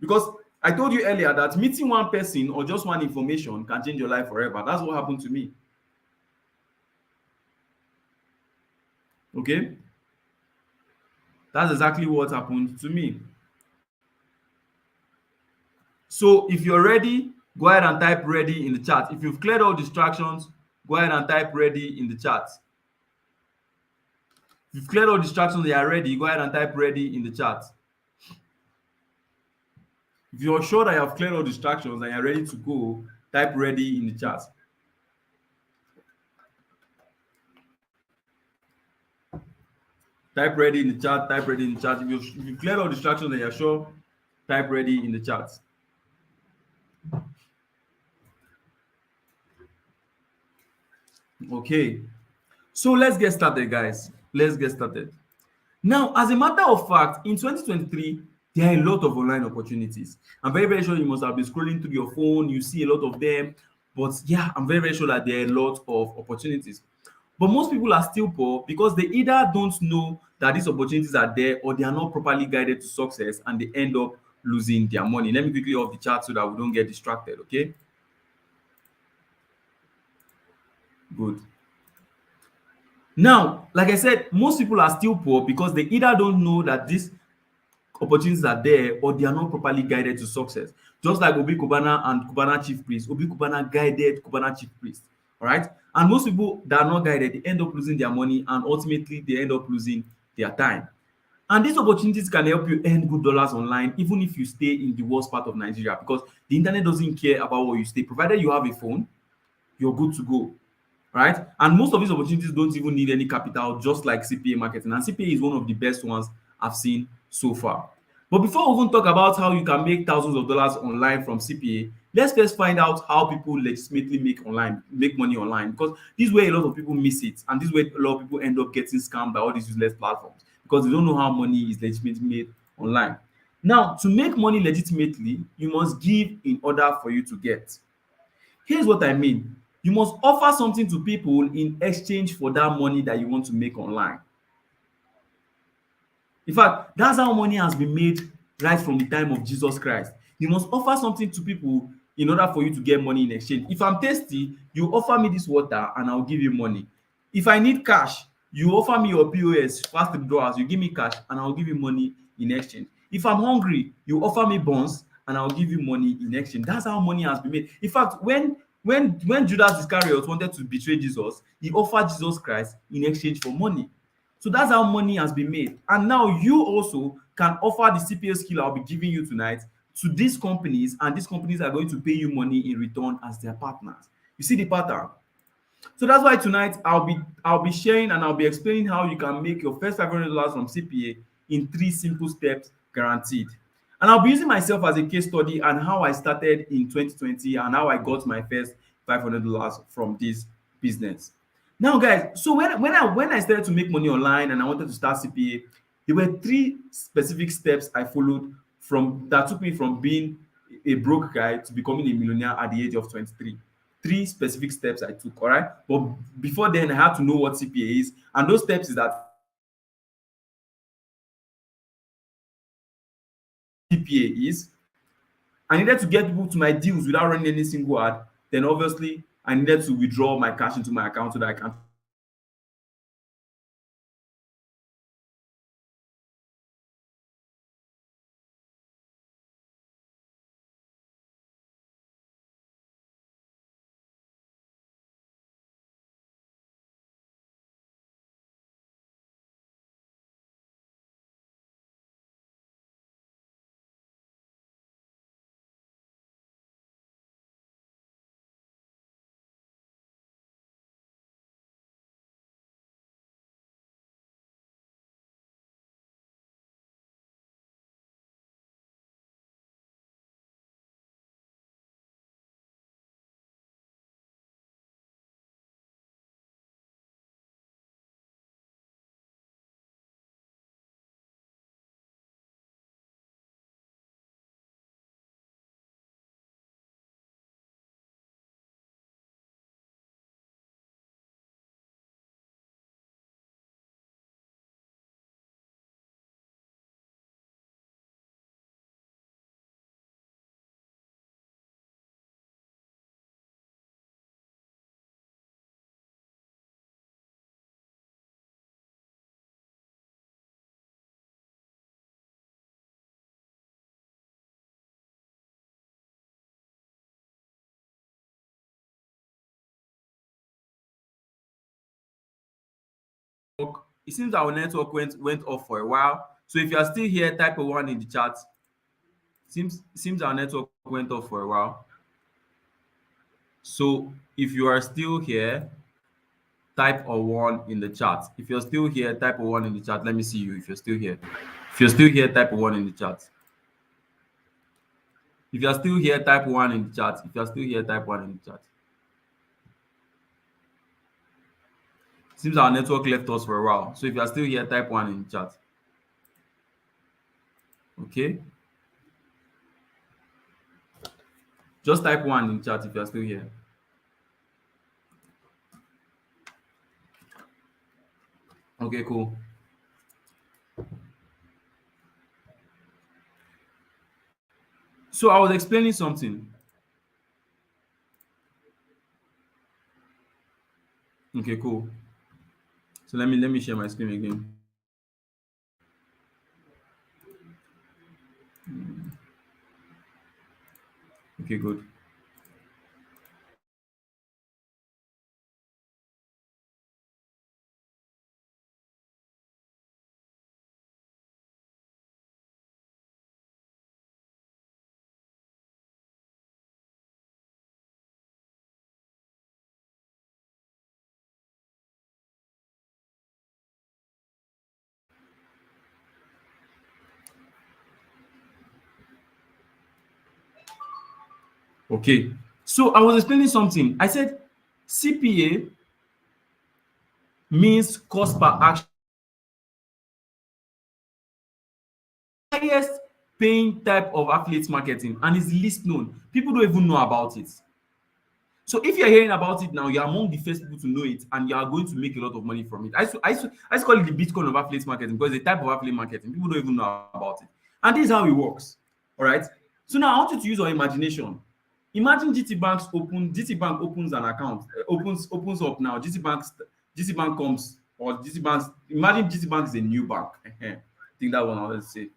Because I told you earlier that meeting one person or just one information can change your life forever. That's what happened to me. Okay? That's exactly what happened to me. So if you're ready, go ahead and type ready in the chat. If you've cleared all distractions, go ahead and type ready in the chat. If you've cleared all distractions and you are ready, go ahead and type ready in the chat. If you're sure that you have cleared all distractions and you're ready to go, type ready in the chat. Type ready in the chat, type ready in the chat. If you've cleared all distractions and you're sure, type ready in the chat. Okay, so let's get started, guys. Let's get started. Now, as a matter of fact, in 2023, there are a lot of online opportunities. I'm very, very sure you must have been scrolling through your phone. You see a lot of them. But yeah, I'm very, very sure that there are a lot of opportunities. But most people are still poor because they either don't know that these opportunities are there, or they are not properly guided to success and they end up losing their money. Let me quickly off the chat so that we don't get distracted, okay? Good. Now, like I said, most people are still poor because they either don't know that these opportunities are there, or they are not properly guided to success. Just like Obi Kubana and Kubana Chief Priest. Obi Kubana guided Kubana Chief Priest. All right. And most people that are not guided, they end up losing their money, and ultimately they end up losing their time. And these opportunities can help you earn good dollars online, even if you stay in the worst part of Nigeria, because the internet doesn't care about where you stay. Provided you have a phone, you're good to go. Right? And most of these opportunities don't even need any capital, just like CPA Marketing. And CPA is one of the best ones I've seen so far. But before we even talk about how you can make thousands of dollars online from CPA, let's first find out how people legitimately make money online, because this is where a lot of people miss it, and this is where a lot of people end up getting scammed by all these useless platforms, because they don't know how money is legitimately made online. Now, to make money legitimately, you must give in order for you to get. Here's what I mean. You must offer something to people in exchange for that money that you want to make online. In fact, that's how money has been made right from the time of Jesus Christ. You must offer something to people in order for you to get money in exchange. If I'm thirsty, you offer me this water and I'll give you money. If I need cash, you offer me your POS, fast withdrawals, you give me cash and I'll give you money in exchange. If I'm hungry, you offer me bonds and I'll give you money in exchange. That's how money has been made. In fact, when Judas Iscariot wanted to betray Jesus, he offered Jesus Christ in exchange for money. So that's how money has been made. And now you also can offer the CPA skill I'll be giving you tonight to these companies, and these companies are going to pay you money in return as their partners. You see the pattern? So that's why tonight I'll be sharing and I'll be explaining how you can make your first $500 from CPA in 3 simple steps, guaranteed. And I'll be using myself as a case study and how I started in 2020 and how I got my first $500 from this business. Now, guys, so when I started to make money online and I wanted to start CPA, there were three specific steps I followed from that took me from being a broke guy to becoming a millionaire at the age of 23. Three specific steps I took, all right? But before then, I had to know what CPA is. And those steps is that CPA is. I needed to get people to my deals without running any single ad. Then obviously, I needed to withdraw my cash into my account so that I can work. It seems our network went off for a while. So if you are still here, type a one in the chat. Seems our network went off for a while. So if you are still here, type a one in the chat. If you're still here, type a one in the chat. Let me see you if you're still here. If you're still here, type a one in the chat. If you're still here, type one in the chat. If you're still here, type one in the chat. Seems our network left us for a while. So if you're still here, type one in the chat. Okay. Just type one in the chat if you're still here. Okay, cool. So I was explaining something. Okay, cool. So let me share my screen again. Okay, good. Okay. So I was explaining something. I said CPA means cost per action. Highest paying type of affiliate marketing and is least known. People don't even know about it. So if you're hearing about it now, you're among the first people to know it and you are going to make a lot of money from it. I used to call it the Bitcoin of affiliate marketing because it's a type of affiliate marketing. People don't even know about it. And this is how it works. All right. So now I want you to use your imagination. Imagine GT Bank opens an account, opens up now. GT Bank comes, or GT Bank, imagine GT Bank is a new bank. I think that one I want to say.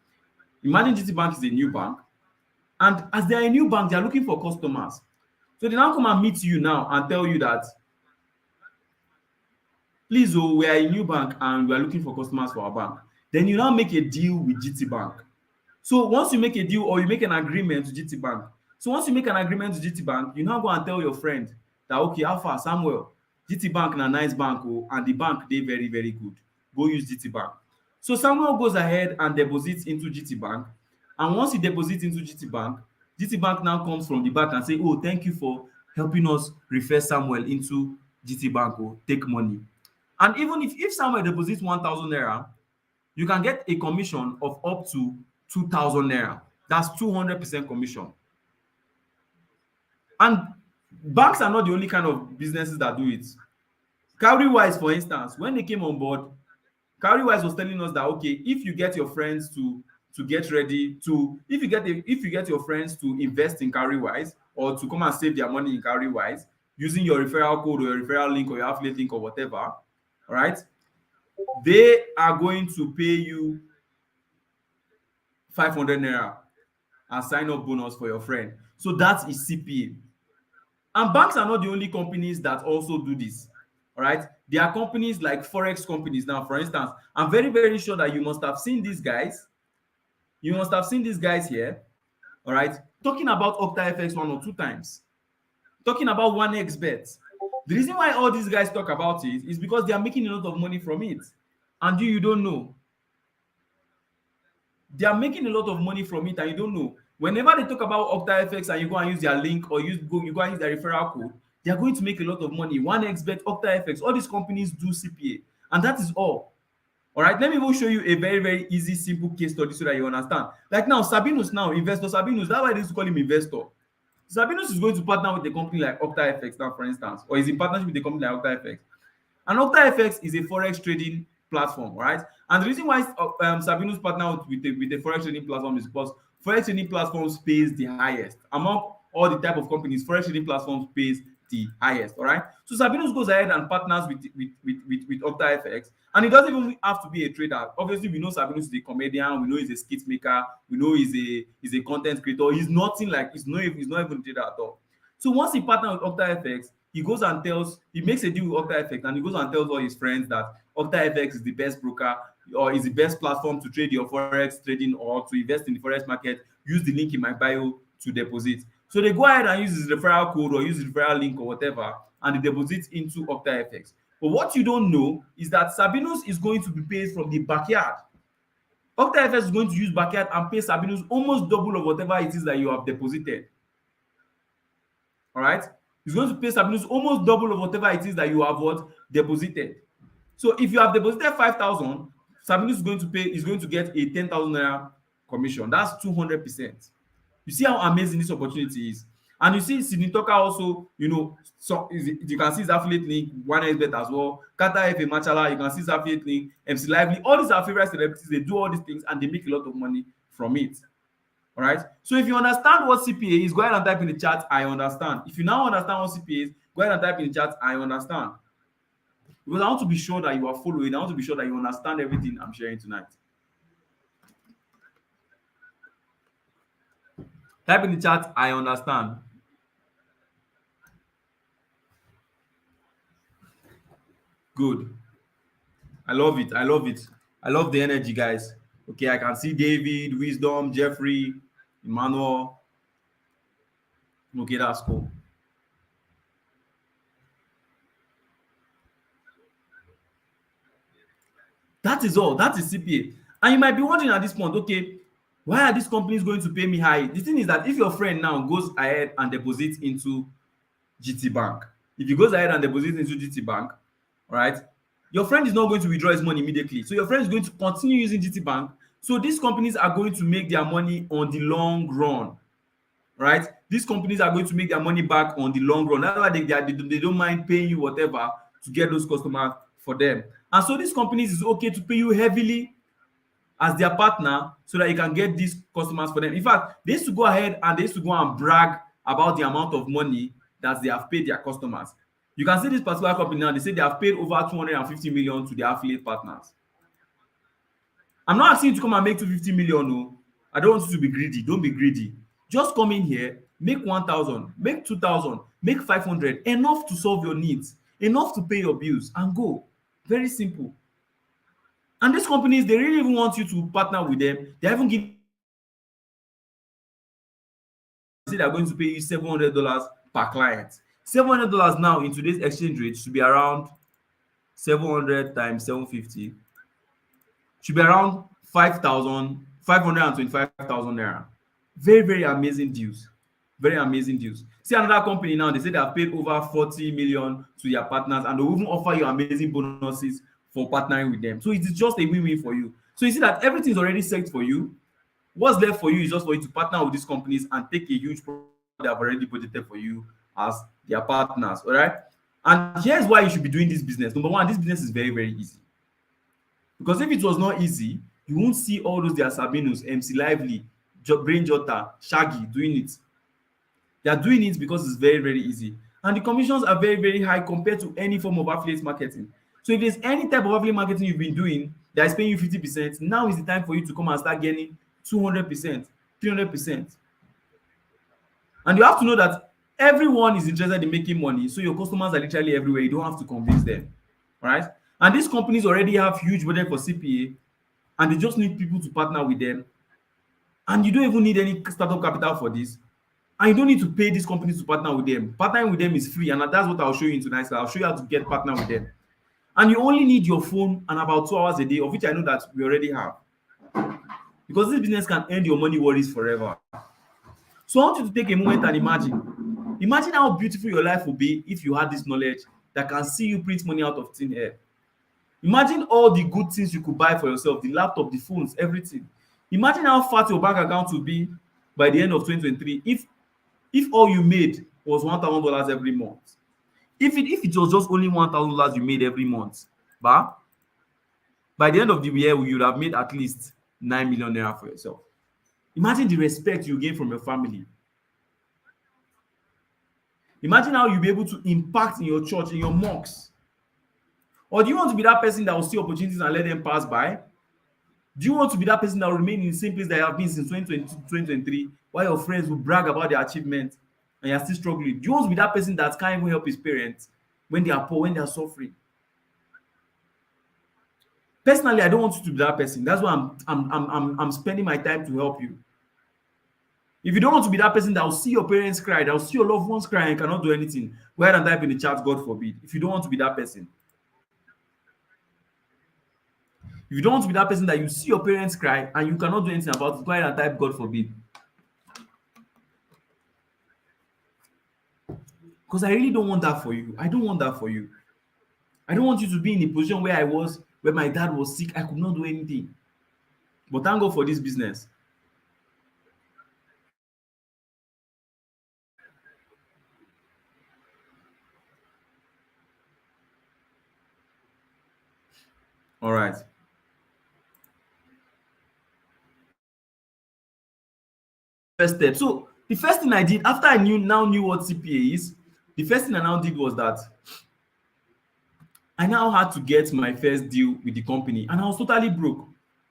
Imagine GT Bank is a new bank, and as they are a new bank, they are looking for customers. So they now come and meet you now and tell you that, please, oh, we are a new bank and we are looking for customers for our bank. Then you now make a deal with GT Bank. So once you make a deal or you make an agreement with GT Bank, so once you make an agreement with GT Bank, you now go and tell your friend that, okay, how far, Samuel, GT Bank na nice bank, oh, and the bank they very, very good. Go use GT Bank. So Samuel goes ahead and deposits into GT Bank. And once he deposits into GT Bank now comes from the back and say, oh, thank you for helping us refer Samuel into GT Bank will take money. And even if someone deposits 1,000 naira, you can get a commission of up to 2,000 naira. That's 200% commission. And banks are not the only kind of businesses that do it. Cowrywise, for instance, when they came on board, Cowrywise was telling us that, okay, if you get your friends to get ready to, if you get your friends to invest in Cowrywise or to come and save their money in Cowrywise using your referral code or your referral link or your affiliate link or whatever, all right, they are going to pay you 500 naira and sign up bonus for your friend. So that is CPA. And banks are not the only companies that also do this. All right, there are companies like forex companies. Now, for instance, I'm very, very sure that you must have seen these guys. You must have seen these guys here, all right, talking about OctaFX 1 or 2 times, talking about 1xBet. The reason why all these guys talk about it is because they are making a lot of money from it, and you don't know. They are making a lot of money from it, and you don't know. Whenever they talk about OctaFX and you go and use their link or you go and use their referral code, they are going to make a lot of money. 1xBet, OctaFX, all these companies do CPA, and that is all. All right, let me even show you a very, very easy, simple case study so that you understand. Like now, Sabinus now, investor Sabinus, that's why they used to call him investor. Sabinus is going to partner with a company like OctaFX now, for instance, or is in partnership with a company like OctaFX. And OctaFX is a forex trading platform, right? And the reason why Sabinus partnered with the forex trading platform is because forex trading platforms pays the highest among all the type of companies. Forex trading platforms pays the highest. All right. So Sabinus goes ahead and partners with OctaFX, and it doesn't even have to be a trader. Obviously, we know Sabinus is a comedian. We know he's a skit maker. We know he's a content creator. He's nothing like he's not even a trader at all. So once he partners with OctaFX, he goes and he makes a deal with OctaFX, and he goes and tells all his friends that OctaFX is the best broker or is the best platform to trade your forex trading or to invest in the forex market. Use the link in my bio to deposit. So they go ahead and use his referral code or use his referral link or whatever, and they deposit into OctaFX. But what you don't know is that Sabinus is going to be paid from the backyard. OctaFX is going to use backyard and pay Sabinus almost double of whatever it is that you have deposited. All right? He's going to pay Sabinus almost double of whatever it is that you have deposited. So if you have deposited 5,000, Sabinus is going to get a 10,000 naira commission. That's 200%. You see how amazing this opportunity is. And you see Sidney Tucker also, so you can see his affiliate link, 1xBet as well. Kata F. Machala, you can see his affiliate link, MC Lively. All these are favorite celebrities. They do all these things and they make a lot of money from it. All right. So if you understand what CPA is, go ahead and type in the chat, I understand. If you now understand what CPA is, go ahead and type in the chat, I understand. Because I want to be sure that you are following. I want to be sure that you understand everything I'm sharing tonight. Type in the chat, I understand. Good. I love it. I love it. I love the energy, guys. Okay, I can see David, Wisdom, Jeffrey, Emmanuel. Okay, that's cool. That is all. That is CPA. And you might be wondering at this point, okay, why are these companies going to pay me high? The thing is that if your friend now goes ahead and deposits into GT Bank, if he goes ahead and deposits into GT Bank, right, your friend is not going to withdraw his money immediately. So your friend is going to continue using GT Bank. So these companies are going to make their money on the long run, right? These companies are going to make their money back on the long run. That's why they don't mind paying you whatever to get those customers for them. And so these companies is okay to pay you heavily as their partner so that you can get these customers for them. In fact, they used to go ahead and they used to go and brag about the amount of money that they have paid their customers. You can see this particular company now, they say they have paid over 250 million to their affiliate partners. I'm not asking you to come and make 250 million. No, I don't want you to be greedy. Don't be greedy. Just come in here, make 1,000, make 2,000, make 500, enough to solve your needs, enough to pay your bills, and go. Very simple. And these companies, they really even want you to partner with them. They haven't given. Say they're going to pay you $700 per client. $700 now in today's exchange rate should be around 700 times 750. Should be around 5,525,000 naira. Very, very amazing deals. Very amazing deals. See another company now, they say they have paid over 40 million to their partners, and they'll even offer you amazing bonuses for partnering with them. So it is just a win-win for you. So you see that everything is already set for you. What's left for you is just for you to partner with these companies and take a huge profit they have already budgeted for you as their partners. All right. And here's why you should be doing this business. Number one, this business is very, very easy. Because if it was not easy, you won't see all those their Sabinus, MC Lively, Brain Jota, Shaggy doing it. They are doing it because it's very, very easy. And the commissions are very, very high compared to any form of affiliate marketing. So if there's any type of affiliate marketing you've been doing that is paying you 50%, now is the time for you to come and start getting 200%, 300%. And you have to know that everyone is interested in making money. So your customers are literally everywhere. You don't have to convince them. Right? And these companies already have huge budget for CPA, and they just need people to partner with them. And you don't even need any startup capital for this. And you don't need to pay these companies to partner with them. Partnering with them is free, and that's what I'll show you in tonight's class. I'll show you how to get partner with them. And you only need your phone and about 2 hours a day, of which I know that we already have. Because this business can end your money worries forever. So I want you to take a moment and imagine how beautiful your life would be if you had this knowledge that can see you print money out of thin air. Imagine all the good things you could buy for yourself, the laptop, the phones, everything. Imagine how fat your bank account will be by the end of 2023 if all you made was $1,000 every month. If it was just only $1,000 you made every month, but by the end of the year, you would have made at least 9 million naira for yourself. Imagine the respect you gain from your family. Imagine how you'll be able to impact in your church, in your mosques. Or do you want to be that person that will see opportunities and let them pass by? Do you want to be that person that will remain in the same place that you have been since 2022, 2023, while your friends will brag about their achievements and you're still struggling? Do you want to be that person that can't even help his parents when they are poor, when they are suffering? Personally, I don't want you to be that person. That's why I'm spending my time to help you. If you don't want to be that person that will see your parents cry, that will see your loved ones cry and cannot do anything, go ahead and type in the chat, God forbid. If you don't want to be that person. If you don't want to be that person that you see your parents cry and you cannot do anything about it, go ahead and type, God forbid. Because I really don't want that for you. I don't want that for you. I don't want you to be in the position where I was, where my dad was sick. I could not do anything. But thank God for this business. All right. First step. So the first thing I did after I now knew what CPA is, the first thing I now did was that I now had to get my first deal with the company, and I was totally broke.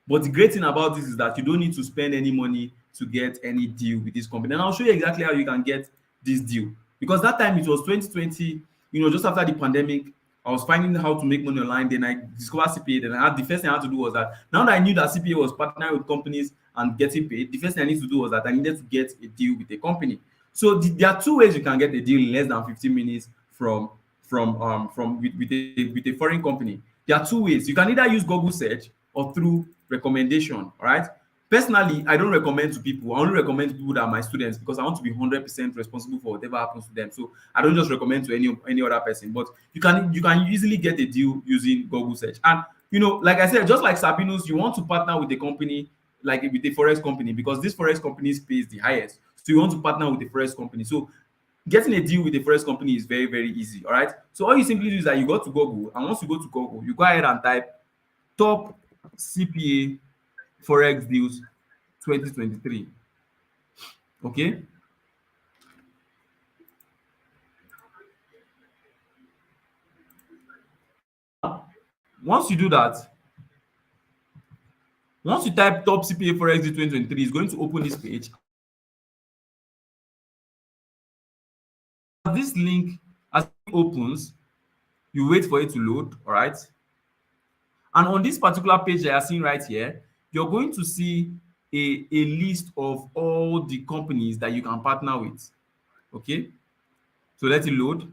But the great thing about this is that you don't need to spend any money to get any deal with this company. And I'll show you exactly how you can get this deal. Because that time it was 2020, just after the pandemic, I was finding how to make money online. Then I discovered CPA. Then the first thing I had to do was that now that I knew that CPA was partnering with companies and getting paid, the first thing I needed to do was that I needed to get a deal with a company. So there are two ways you can get a deal in less than 15 minutes with a foreign company. There are two ways. You can either use Google search or through recommendation. All right. Personally, I don't recommend to people. I only recommend to people that are my students because I want to be 100% responsible for whatever happens to them. So I don't just recommend to any other person. But you can easily get a deal using Google search. And like I said, just like Sabinus, you want to partner with a company like with a forex company because this forex company pays the highest. So you want to partner with a forex company. So getting a deal with a forex company is very, very easy. All right. So all you simply do is that you go to Google, and once you go to Google, you go ahead and type top CPA Forex deals 2023. Okay. Once you do that, once you type top CPA Forex deal 2023, it's going to open this page. This link, as it opens, you wait for it to load. All right. And on this particular page that you're seeing right here, you're going to see a list of all the companies that you can partner with. Okay. So let it load.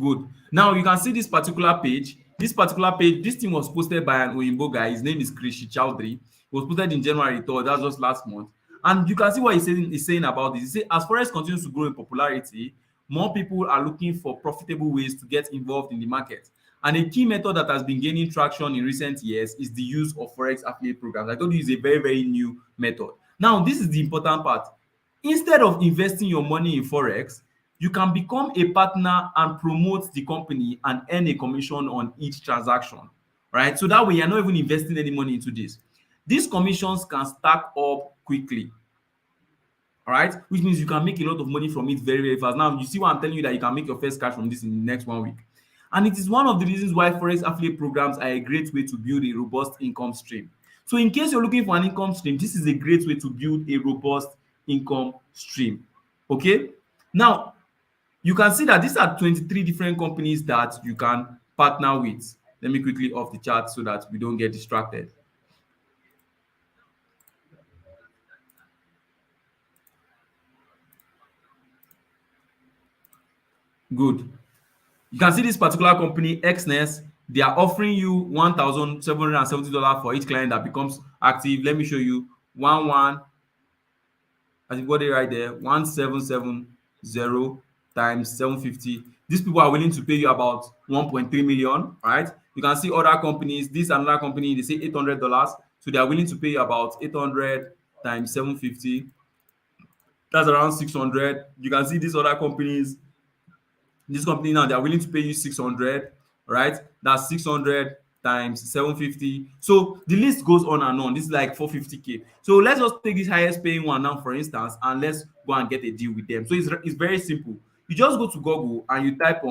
Good. Now you can see this particular page. This thing was posted by an Oyinbo guy. His name is Krishi Chowdhury. It was posted in January 3rd. That's just last month. And you can see what he's saying about this. He says, as Forex continues to grow in popularity, more people are looking for profitable ways to get involved in the market. And a key method that has been gaining traction in recent years is the use of Forex affiliate programs. I told you it's a very, very new method. Now, this is the important part. Instead of investing your money in Forex, you can become a partner and promote the company and earn a commission on each transaction, right? So that way you're not even investing any money into this. These commissions can stack up quickly, all right, which means you can make a lot of money from it very, very fast. Now, you see why I'm telling you that you can make your first cash from this in the next 1 week. And it is one of the reasons why Forex affiliate programs are a great way to build a robust income stream. So in case you're looking for an income stream, this is a great way to build a robust income stream. Okay? Now, you can see that these are 23 different companies that you can partner with. Let me quickly off the chart so that we don't get distracted. Good. You can see this particular company, XNES, they are offering you $1,770 for each client that becomes active. Let me show you. As you got it right there, 1770 times 750. These people are willing to pay you about 1.3 million, right? You can see other companies. This another company, they say $800, so they are willing to pay you about 800 times 750. That's around 600. You can see these other companies. This company now, they are willing to pay you 600, right? That's 600 times 750. So the list goes on and on. This is like 450K. So let's just take this highest paying one now, for instance, and let's go and get a deal with them. So it's very simple. You just go to Google and you type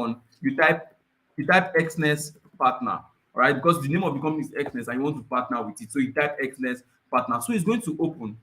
XNES partner, right? Because the name of the company is XNES and you want to partner with it. So you type XNES partner. So it's going to open.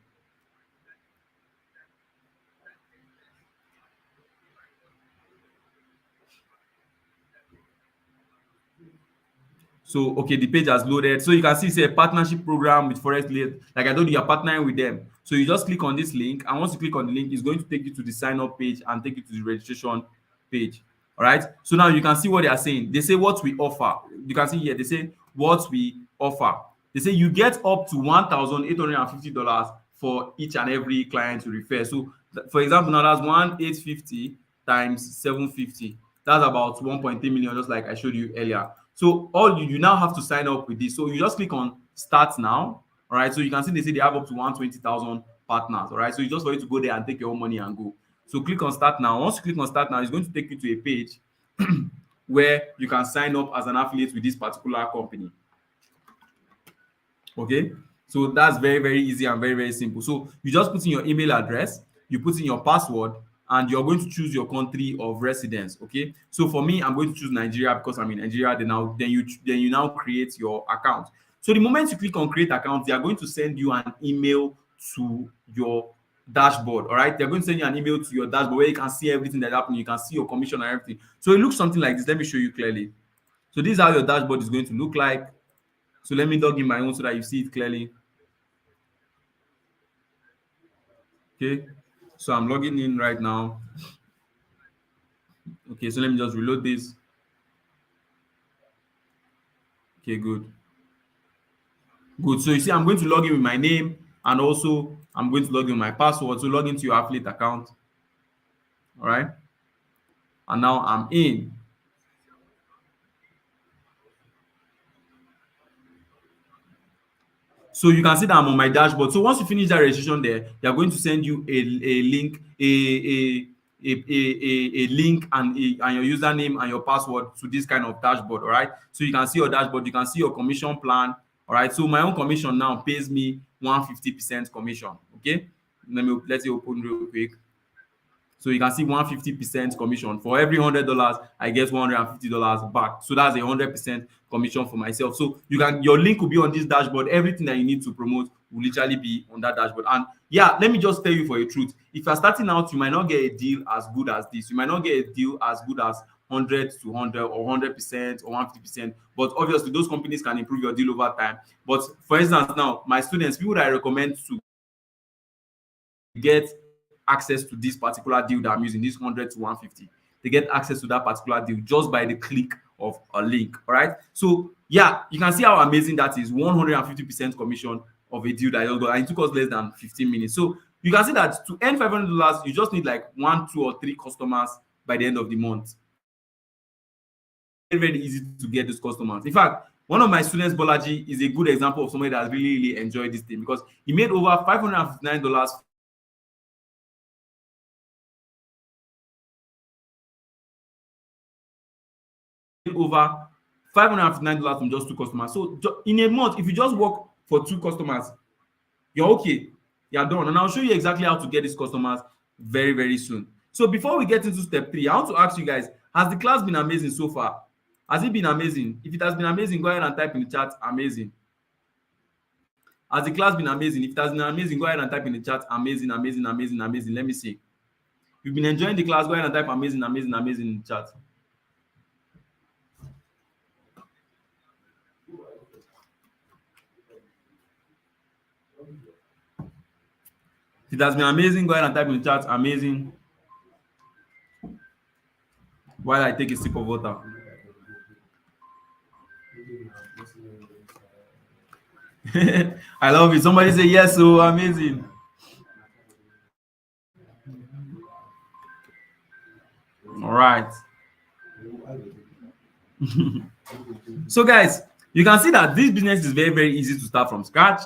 So, okay, the page has loaded. So you can see it's a partnership program with Forex Lead. Like I told you, you're partnering with them. So you just click on this link. And once you click on the link, it's going to take you to the sign up page and take you to the registration page. All right. So now you can see what they are saying. They say what we offer. You can see here, they say what we offer. They say you get up to $1,850 for each and every client you refer. So, for example, now that's 1,850 times 750. That's about 1.3 million, just like I showed you earlier. So all you now have to sign up with this. So you just click on start now. All right. So you can see they say they have up to 120,000 partners. All right. So it's just for you to go there and take your own money and go. So click on start now. Once you click on start now, it's going to take you to a page where you can sign up as an affiliate with this particular company. Okay. So that's very, very easy and very, very simple. So you just put in your email address, you put in your password, and you're going to choose your country of residence. Okay. So for me, I'm going to choose Nigeria because I'm in Nigeria. Then you now create your account. So the moment you click on create account, they are going to send you an email to your dashboard. All right. They're going to send you an email to your dashboard where you can see everything that happened. You can see your commission and everything. So it looks something like this. Let me show you clearly. So this is how your dashboard is going to look like. So let me log in my own so that you see it clearly. Okay. So I'm logging in right now. Okay, so let me just reload this. Okay, good. Good. So you see, I'm going to log in with my name and also I'm going to log in with my password. So log into your affiliate account. All right. And now I'm in. So you can see that I'm on my dashboard. So once you finish that registration there, they are going to send you a link, a link and your username and your password to this kind of dashboard. All right. So you can see your dashboard, you can see your commission plan. All right. So my own commission now pays me 150% commission. Okay. Let's say open real quick. So you can see 150% commission. For every $100, I get $150 back. So that's 100% commission for myself. So your link will be on this dashboard. Everything that you need to promote will literally be on that dashboard. And yeah, let me just tell you for a truth. If you're starting out, you might not get a deal as good as this. You might not get a deal as good as 100 to 100 or 100% or 150%. But obviously, those companies can improve your deal over time. But for instance, now, my students, people that I recommend to get access to this particular deal that I'm using, this 100 to 150, they get access to that particular deal just by the click of a link. All right. So yeah, you can see how amazing that is. 150% commission of a deal that you got, and it took us less than 15 minutes. So You can see that to earn $500, you just need like 1, 2, or 3 customers by the end of the month. Very, very easy to get those customers. In fact, one of my students, Bolaji, is a good example of somebody that really, really enjoyed this thing because he made over $559 over $559 from just 2 customers. So in a month, if you just work for 2 customers, you're okay. You're done. And I'll show you exactly how to get these customers very, very soon. So before we get into step 3, I want to ask you guys, has the class been amazing so far? Has it been amazing? If it has been amazing, go ahead and type in the chat, amazing. Has the class been amazing? If it has been amazing, go ahead and type in the chat, amazing, amazing, amazing, amazing. Let me see. If you've been enjoying the class, go ahead and type amazing, amazing, amazing in the chat. If it has been amazing, go ahead and type in the chat, amazing. While I take a sip of water. I love it. Somebody say yes, so amazing. All right. So guys, you can see that this business is very, very easy to start from scratch.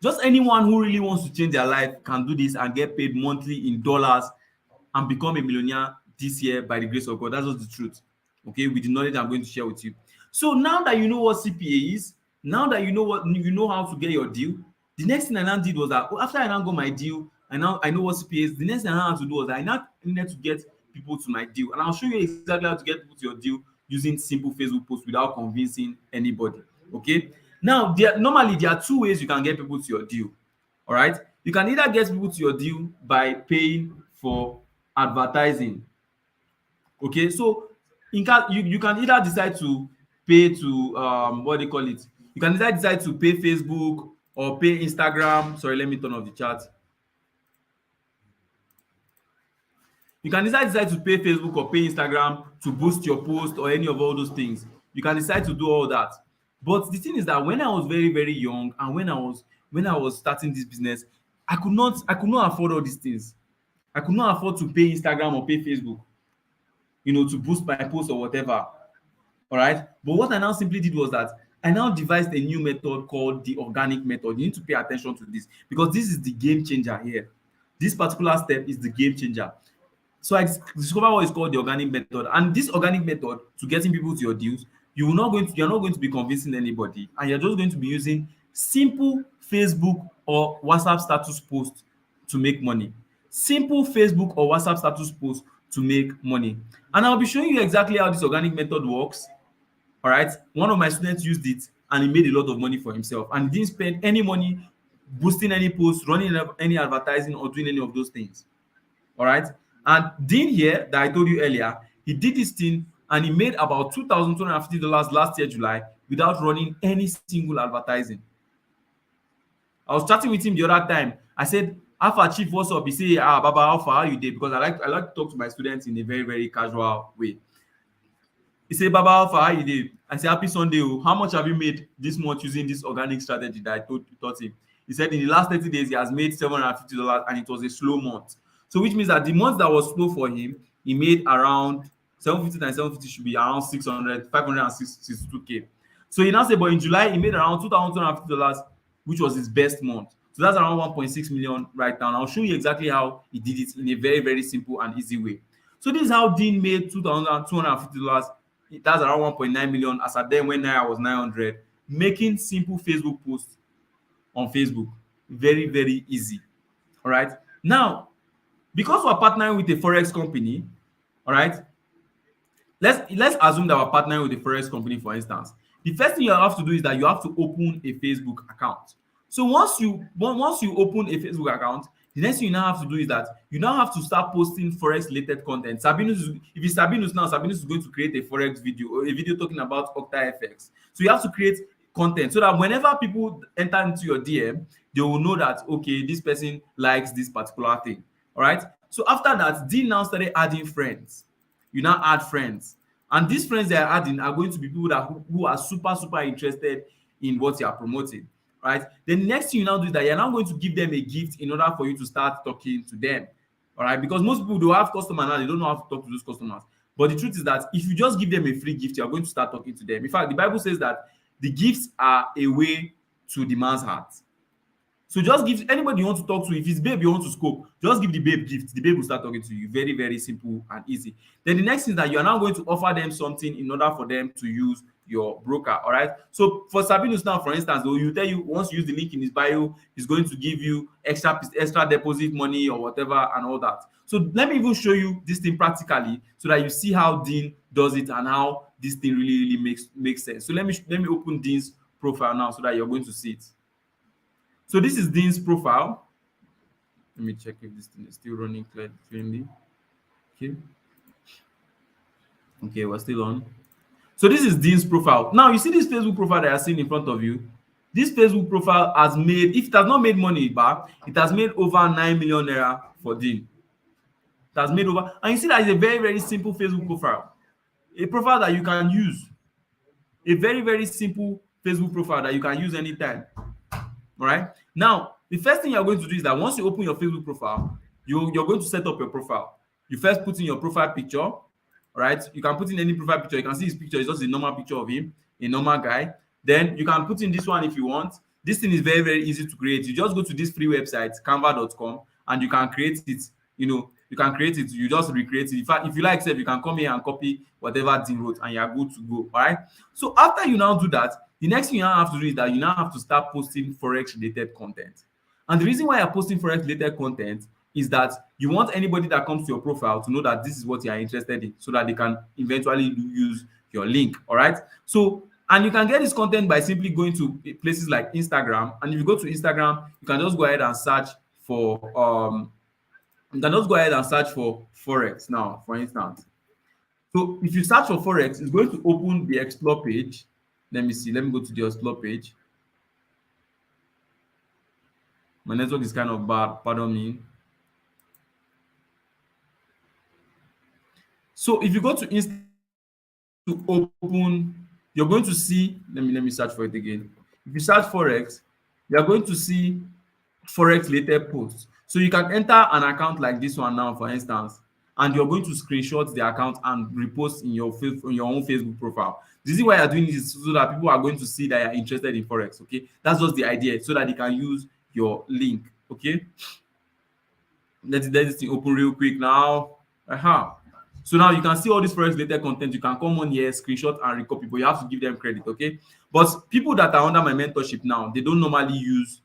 Just anyone who really wants to change their life can do this and get paid monthly in dollars and become a millionaire this year by the grace of God. That's just the truth. Okay, with the knowledge I'm going to share with you. So now that you know what CPA is, now that you know how to get your deal, the next thing I now did was that after I now got my deal, I know what CPA is. The next thing I now had to do was that I now needed to get people to my deal, and I'll show you exactly how to get people to your deal using simple Facebook posts without convincing anybody. Okay. Now, normally there are 2 ways you can get people to your deal. All right. You can either get people to your deal by paying for advertising. Okay, so you can either decide to pay to what they call it. You can either decide to pay Facebook or pay Instagram. Sorry, let me turn off the chat. You can decide to pay Facebook or pay Instagram to boost your post or any of all those things. You can decide to do all that. But the thing is that when I was very, very young and when I was starting this business, I could not afford all these things. I could not afford to pay Instagram or pay Facebook, to boost my post or whatever. All right. But what I now simply did was that I now devised a new method called the organic method. You need to pay attention to this because this is the game changer here. This particular step is the game changer. So I discovered what is called the organic method. And this organic method to getting people to your deals, you're not going to be convincing anybody, and you're just going to be using simple Facebook or WhatsApp status posts to make money. Simple Facebook or WhatsApp status posts to make money. And I'll be showing you exactly how this organic method works. All right. One of my students used it and he made a lot of money for himself and didn't spend any money boosting any posts, running any advertising, or doing any of those things. All right. And Dean here that I told you earlier, he did this thing and he made about $2,250 last year, July, without running any single advertising. I was chatting with him the other time. I said, Alpha Chief, what's up? He said, Baba, Alpha, how you did? Because I like to talk to my students in a very, very casual way. He said, Baba, Alpha, how you did? I said, happy Sunday. How much have you made this month using this organic strategy that I taught him? He said in the last 30 days, he has made $750 and it was a slow month. So which means that the month that was slow for him, he made around 750 and 750 should be around 562K. So he now said, but in July, he made around $2,250, which was his best month. So that's around 1.6 million right now. And I'll show you exactly how he did it in a very, very simple and easy way. So this is how Dean made $2,250. That's around 1.9 million as at then when I was 900, making simple Facebook posts on Facebook. Very, very easy. All right. Now, because we're partnering with a Forex company, all right, let's assume that we're partnering with a Forex company, for instance. The first thing you have to do is that you have to open a Facebook account. So once you open a Facebook account, the next thing you now have to do is that you now have to start posting Forex related content. If it's Sabinus now, Sabinus is going to create a Forex video or a video talking about OctaFX. So you have to create content so that whenever people enter into your DM, they will know that, okay, this person likes this particular thing. All right. So after that, Dean now started adding friends. You now add friends. And these friends they are adding are going to be people who are super, super interested in what you are promoting. right? The next thing you now do is that you're now going to give them a gift in order for you to start talking to them, all right? Because most people do have customers now, they don't know how to talk to those customers. But the truth is that if you just give them a free gift, you're going to start talking to them. In fact, the Bible says that the gifts are a way to the man's heart. So just give anybody you want to talk to. If it's babe you want to scope, just give the babe gift. The babe will start talking to you. Very, very simple and easy. Then the next thing is that you are now going to offer them something in order for them to use your broker. All right. So for Sabinus now, for instance, you tell you once you use the link in his bio, he's going to give you extra deposit money or whatever and all that. So let me even show you this thing practically so that you see how Dean does it and how this thing really makes sense. So let me open Dean's profile now so that you're going to see it. So this is Dean's profile. Let me check if this thing is still running cleanly. Okay, we're still on. So this is Dean's profile. Now you see this Facebook profile that you're seeing in front of you. This Facebook profile has made, if it has not made money back, it has made over 9 million naira for Dean. It has made over, and you see that it's a very, very simple Facebook profile. A profile that you can use. A very, very simple Facebook profile that you can use anytime. All right. Now, the first thing you're going to do is that once you open your Facebook profile, you're going to set up your profile. You first put in your profile picture. All right. You can put in any profile picture. You can see his picture. It's just a normal picture of him, a normal guy. Then you can put in this one if you want. This thing is very, very easy to create. You just go to this free website, canva.com, and you can create it. You can create it. You just recreate it. In fact, if you like, you can come here and copy whatever Dean wrote, and you're good to go. All right. So after you now do that, the next thing you now have to do is that you now have to start posting Forex related content. And the reason why you're posting Forex related content is that you want anybody that comes to your profile to know that this is what you are interested in so that they can eventually use your link. All right. So, and you can get this content by simply going to places like Instagram. And if you go to Instagram, you can just go ahead and search for Forex now, for instance. So if you search for Forex, it's going to open the Explore page. Let me see. Let me go to the Explore page. My network is kind of bad. Pardon me. So if you go to Instagram to open, you're going to see. Let me search for it again. If you search Forex, you're going to see Forex related posts. So you can enter an account like this one now, for instance, and you're going to screenshot the account and repost in your own Facebook profile. The reason why you're doing this is so that people are going to see that you're interested in Forex. Okay, that's just the idea, so that they can use your link. Okay, let's let this thing open real quick now. So now you can see all this Forex related content. You can come on here, screenshot and recopy, but you have to give them credit. Okay, but people that are under my mentorship now, they don't normally use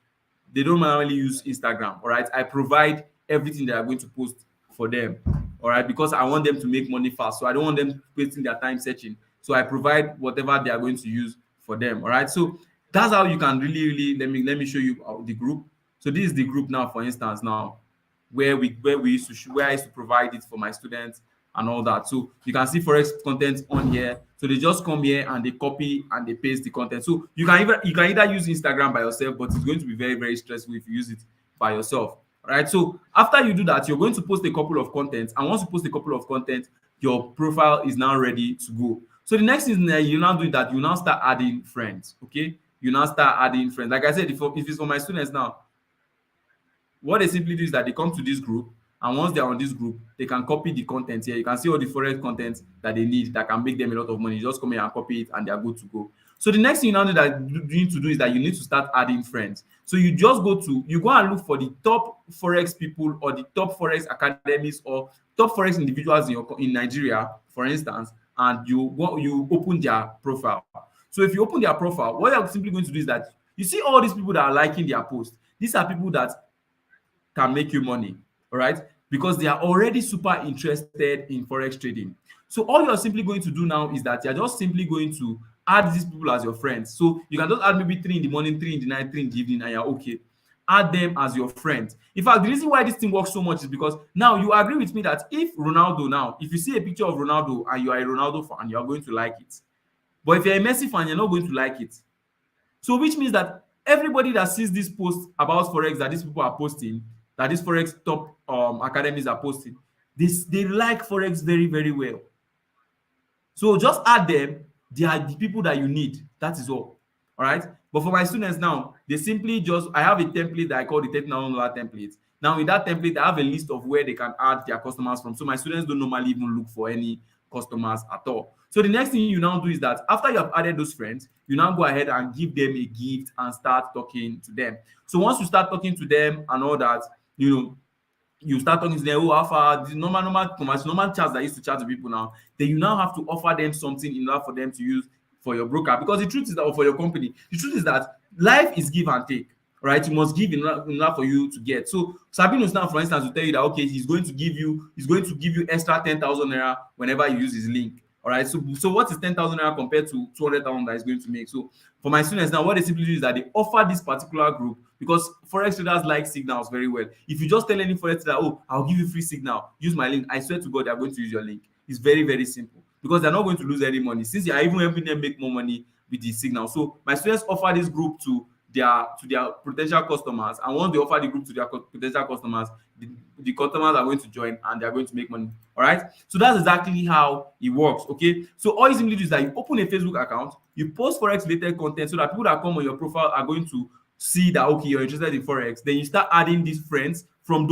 Instagram. All right, I provide everything they are going to post for them. All right, because I want them to make money fast, so I don't want them wasting their time searching. So I provide whatever they are going to use for them. All right, so that's how you can really let me show you the group. So this is the group now, for instance, now where I used to provide it for my students and all that. So you can see Forex content on here. So they just come here and they copy and they paste the content. So you can either use Instagram by yourself, but it's going to be very, very stressful if you use it by yourself. All right. So after you do that, you're going to post a couple of contents, and once you post a couple of content, your profile is now ready to go. So the next thing that you now do that, you now start adding friends. Okay, you now start adding friends. Like I said, if it's for my students now, what they simply do is that they come to this group, and once they're on this group, they can copy the content here. You can see all the Forex content that they need that can make them a lot of money. You just come here and copy it, and they're good to go. So the next thing you now need to do is that you need to start adding friends. So you just go and look for the top Forex people or the top Forex academies or top Forex individuals in Nigeria, for instance, and you open their profile. So if you open their profile, what you're simply going to do is that you see all these people that are liking their post. These are people that can make you money, all right? Because they are already super interested in Forex trading. So all you're simply going to do now is that you're just simply going to add these people as your friends. So you can just add maybe 3 in the morning, 3 in the night, 3 in the evening, and you're okay. Add them as your friends. In fact, the reason why this thing works so much is because now you agree with me that if you see a picture of Ronaldo and you are a Ronaldo fan, you are going to like it. But if you're a Messi fan, you're not going to like it. So which means that everybody that sees this post about Forex that these people are posting, that these Forex top academies are posting, they like Forex very, very well. So just add them. They are the people that you need. That is all. All right. But for my students now, They simply just, I have a template that I call the $30,000 template. Now in that template, I have a list of where they can add their customers from. So my students don't normally even look for any customers at all. So the next thing you now do is that after you have added those friends, you now go ahead and give them a gift and start talking to them. So once you start talking to them and all that, you know, you start talking to them, oh, how far, the normal chats that used to chat to people now, then you now have to offer them something in order for them to use for your broker. Because the truth is that, or for your company, the truth is that life is give and take, right? You must give in order for you to get. So Sabinus now, for instance, will tell you that, okay, he's going to give you extra 10,000 naira whenever you use his link. All right. So what is 10,000 naira compared to 200,000 that he's going to make? So for my students now, what they simply do is that they offer this particular group, because forex traders like signals very well. If you just tell any forex trader, oh, I'll give you free signal, use my link, I swear to God, they're going to use your link. It's very, very simple, because they're not going to lose any money, since you're even helping them make more money with the signal. So my students offer this group to their potential customers, and once they offer the group to their potential customers, the customers are going to join and they are going to make money. All right, so that's exactly how it works. Okay, so all you simply do is that you open a Facebook account, you post forex related content, so that people that come on your profile are going to see that, okay, you're interested in forex. Then you start adding these friends from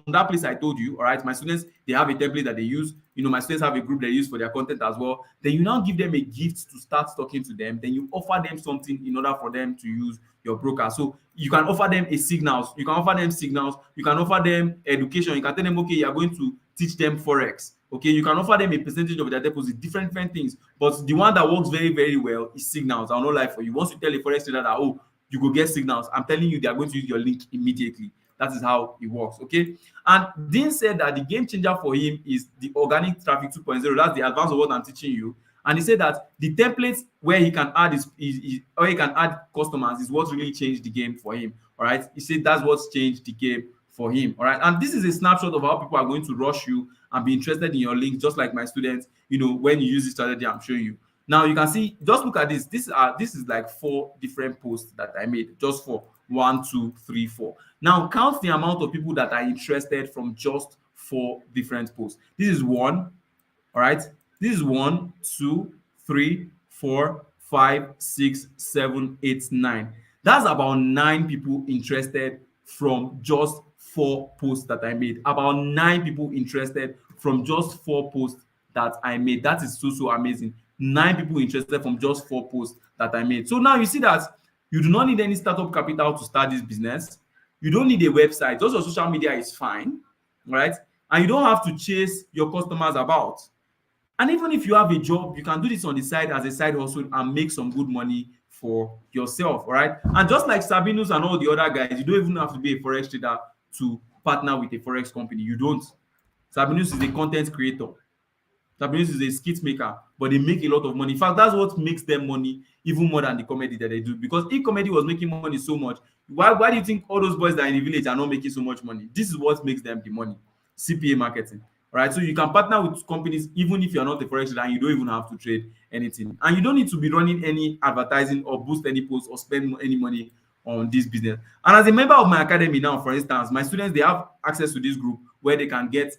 that place I told you. All right, my students, they have a template that they use. You know, my students have a group they use for their content as well. Then you now give them a gift to start talking to them. Then you offer them something in order for them to use your broker. So you can offer them signals, you can offer them education. You can tell them, okay, you are going to teach them forex. Okay, you can offer them a percentage of their deposit, different things. But the one that works very, very well is signals. I'll not lie for you. Once you tell a forex trader that, oh, you go get signals, I'm telling you, they are going to use your link immediately. That is how it works. Okay, and Dean said that the game changer for him is the organic traffic 2.0. That's the advance of what I'm teaching you. And he said that the templates where he can add or he can add customers is what really changed the game for him. All right, he said that's what's changed the game for him. All right, and this is a snapshot of how people are going to rush you and be interested in your link, just like my students. You know, when you use this strategy I'm showing you now, you can see, just look at this. This is like 4 different posts that I made, just for 1, 2, 3, 4. Now count the amount of people that are interested from just 4 different posts. This is 1. All right, this is 1, 2, 3, 4, 5, 6, 7, 8, 9. That's about 9 people interested from just 4 posts that I made. About 9 people interested from just 4 posts that I made. That is so amazing. 9 people interested from just 4 posts that I made. So now you see that you do not need any startup capital to start this business. You don't need a website. Just your social media is fine, right? And you don't have to chase your customers about. And even if you have a job, you can do this on the side as a side hustle and make some good money for yourself, all right? And just like Sabinus and all the other guys, you don't even have to be a forex trader to partner with a forex company. You don't. Sabinus is a content creator. Sabinus is a skit maker, but they make a lot of money. In fact, that's what makes them money even more than the comedy that they do. Because if comedy was making money so much, why do you think all those boys that are in the village are not making so much money? This is what makes them the money. CPA marketing. Right, so you can partner with companies even if you're not a forex trader and you don't even have to trade anything, and you don't need to be running any advertising or boost any posts or spend any money on this business. And as a member of my academy now, for instance, my students, they have access to this group where they can get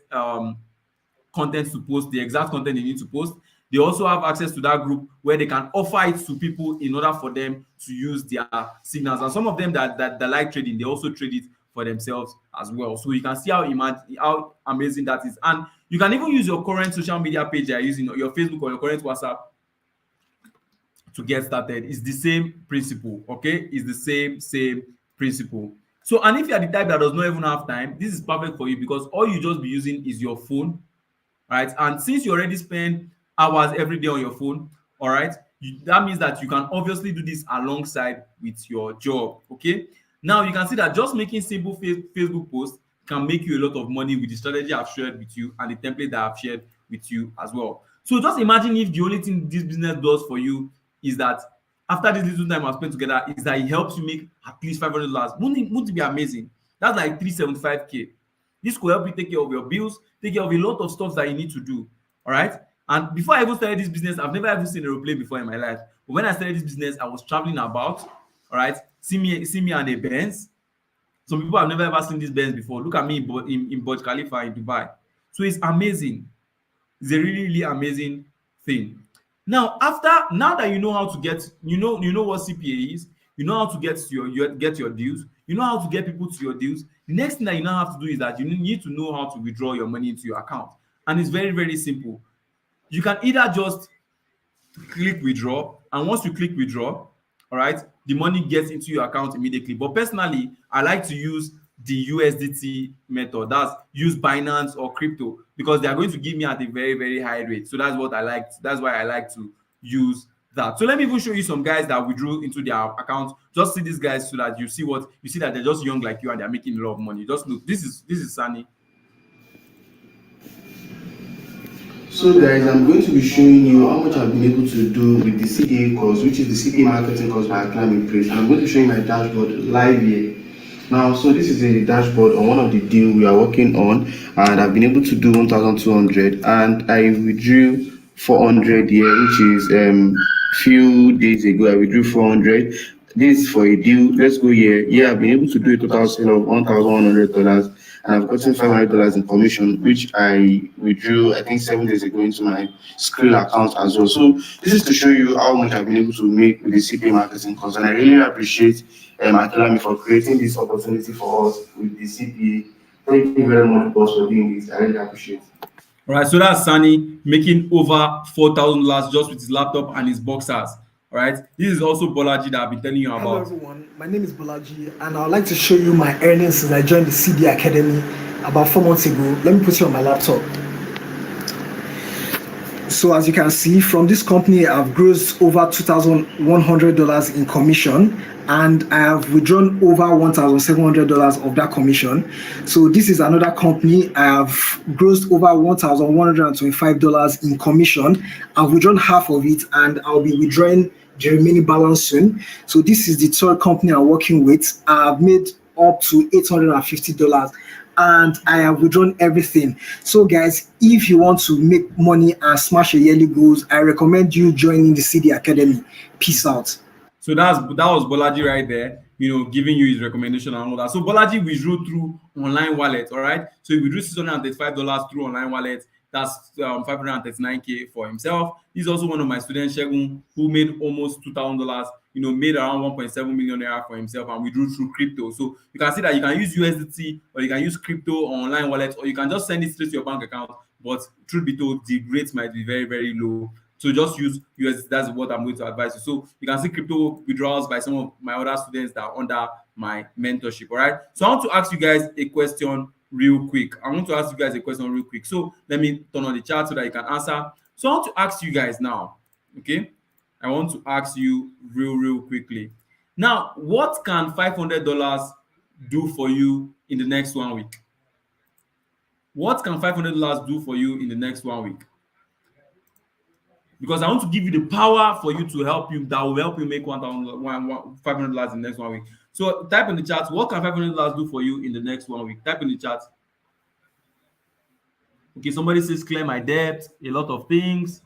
content to post, the exact content they need to post. They also have access to that group where they can offer it to people in order for them to use their signals. And some of them that like trading, they also trade it for themselves as well. So you can see how amazing that is. And you can even use your current social media page you're using, your Facebook or your current WhatsApp, to get started. It's the same principle, okay? It's the same principle. So, and if you're the type that does not even have time, this is perfect for you, because all you just be using is your phone, right? And since you already spend hours every day on your phone, all right, that means that you can obviously do this alongside with your job, okay? Now you can see that just making simple Facebook posts can make you a lot of money with the strategy I've shared with you and the template that I've shared with you as well. So just imagine if the only thing this business does for you is that after this little time I've spent together, is that it helps you make at least $500. Wouldn't it be amazing? That's like 375K. This could help you take care of your bills, take care of a lot of stuff that you need to do. All right. And before I even started this business, I've never ever seen a aeroplane before in my life. But when I started this business, I was traveling about. All right. See me and a Benz. Some people have never ever seen this Benz before. Look at me in Burj Khalifa in Dubai. So it's amazing. It's a really, really amazing thing. Now that you know how to get, you know what CPA is, You know how to get to get your deals. You know how to get people to your deals. The next thing that you now have to do is that you need to know how to withdraw your money into your account. And it's very, very simple. You can either just click withdraw, and once you click withdraw, all right, the money gets into your account immediately. But personally, I like to use the USDT method. That's use Binance or crypto, because they are going to give me at a very, very high rate. So that's what I like. That's why I like to use that. So let me even show you some guys that withdrew into their account. Just see these guys so that you see that they're just young like you and they're making a lot of money. Just look, this is Sunny. So guys, I'm going to be showing you how much I've been able to do with the CPA course, which is the CPA Marketing course by Acclaim Place. And I'm going to show you my dashboard live here. Now, so this is a dashboard on one of the deals we are working on, and I've been able to do 1,200, and I withdrew 400 here, which is few days ago. I withdrew 400. This is for a deal. Let's go here. Yeah, I've been able to do a total sale of $1,100, and I've gotten $500 in commission, which I withdrew, I think, 7 days ago into my Skrill account as well. So this is to show you how much I've been able to make with the CPA marketing course, and I really appreciate Academy for creating this opportunity for us with the CPA. Thank you very much, boss, for doing this. I really appreciate it. All right, so that's Sunny making over $4,000 just with his laptop and his boxers. All right, this is also Bolaji that I've been telling you about. Hello everyone, my name is Bolaji and I would like to show you my earnings since I joined the CPA Academy about 4 months ago. Let me put it on my laptop. So as you can see, from this company, I've grossed over $2,100 in commission, and I have withdrawn over $1,700 of that commission. So this is another company. I have grossed over $1,125 in commission. I've withdrawn half of it, and I'll be withdrawing the remaining balance soon. So this is the third company I'm working with. I've made up to $850, and I have withdrawn everything. So guys, if you want to make money and smash your yearly goals, I recommend you joining the CPA Academy. Peace out. So that was Bolaji right there, giving you his recommendation and all that. So Bolaji withdrew through online wallet, all right? So he withdrew $635 through online wallet. That's 539K for himself. He's also one of my students, Shegun, who made almost $2,000, made around 1.7 million naira for himself and withdrew through crypto. So you can see that you can use USDT, or you can use crypto or online wallet, or you can just send it straight to your bank account. But truth be told, the rates might be very, very low. So just use USDT. That's what I'm going to advise you. So you can see crypto withdrawals by some of my other students that are under my mentorship. All right. So I want to ask you guys a question real quick. So let me turn on the chat so that you can answer. So I want to ask you guys now. Okay. I want to ask you real quickly. Now, what can $500 do for you in the next 1 week? What can $500 do for you in the next 1 week? Because I want to give you the power for you to help you, that will help you make $500 in the next 1 week. So type in the chat, what can $500 do for you in the next 1 week? Type in the chat. Okay, somebody says clear my debt, a lot of things,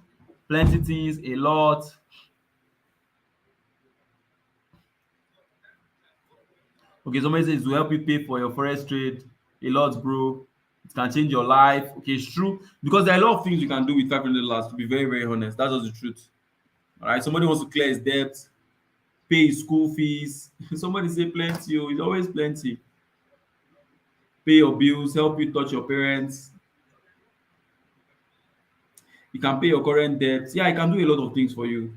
plenty things, a lot. Okay, somebody says it will help you pay for your forex trade, a lot, bro. It can change your life. Okay, it's true, because there are a lot of things you can do with $500, to be very, very honest. That's just the truth. All right, somebody wants to clear his debt, pay his school fees. Somebody say plenty. It's always plenty. Pay your bills, help you touch your parents. You can pay your current debt. Yeah, I can do a lot of things for you.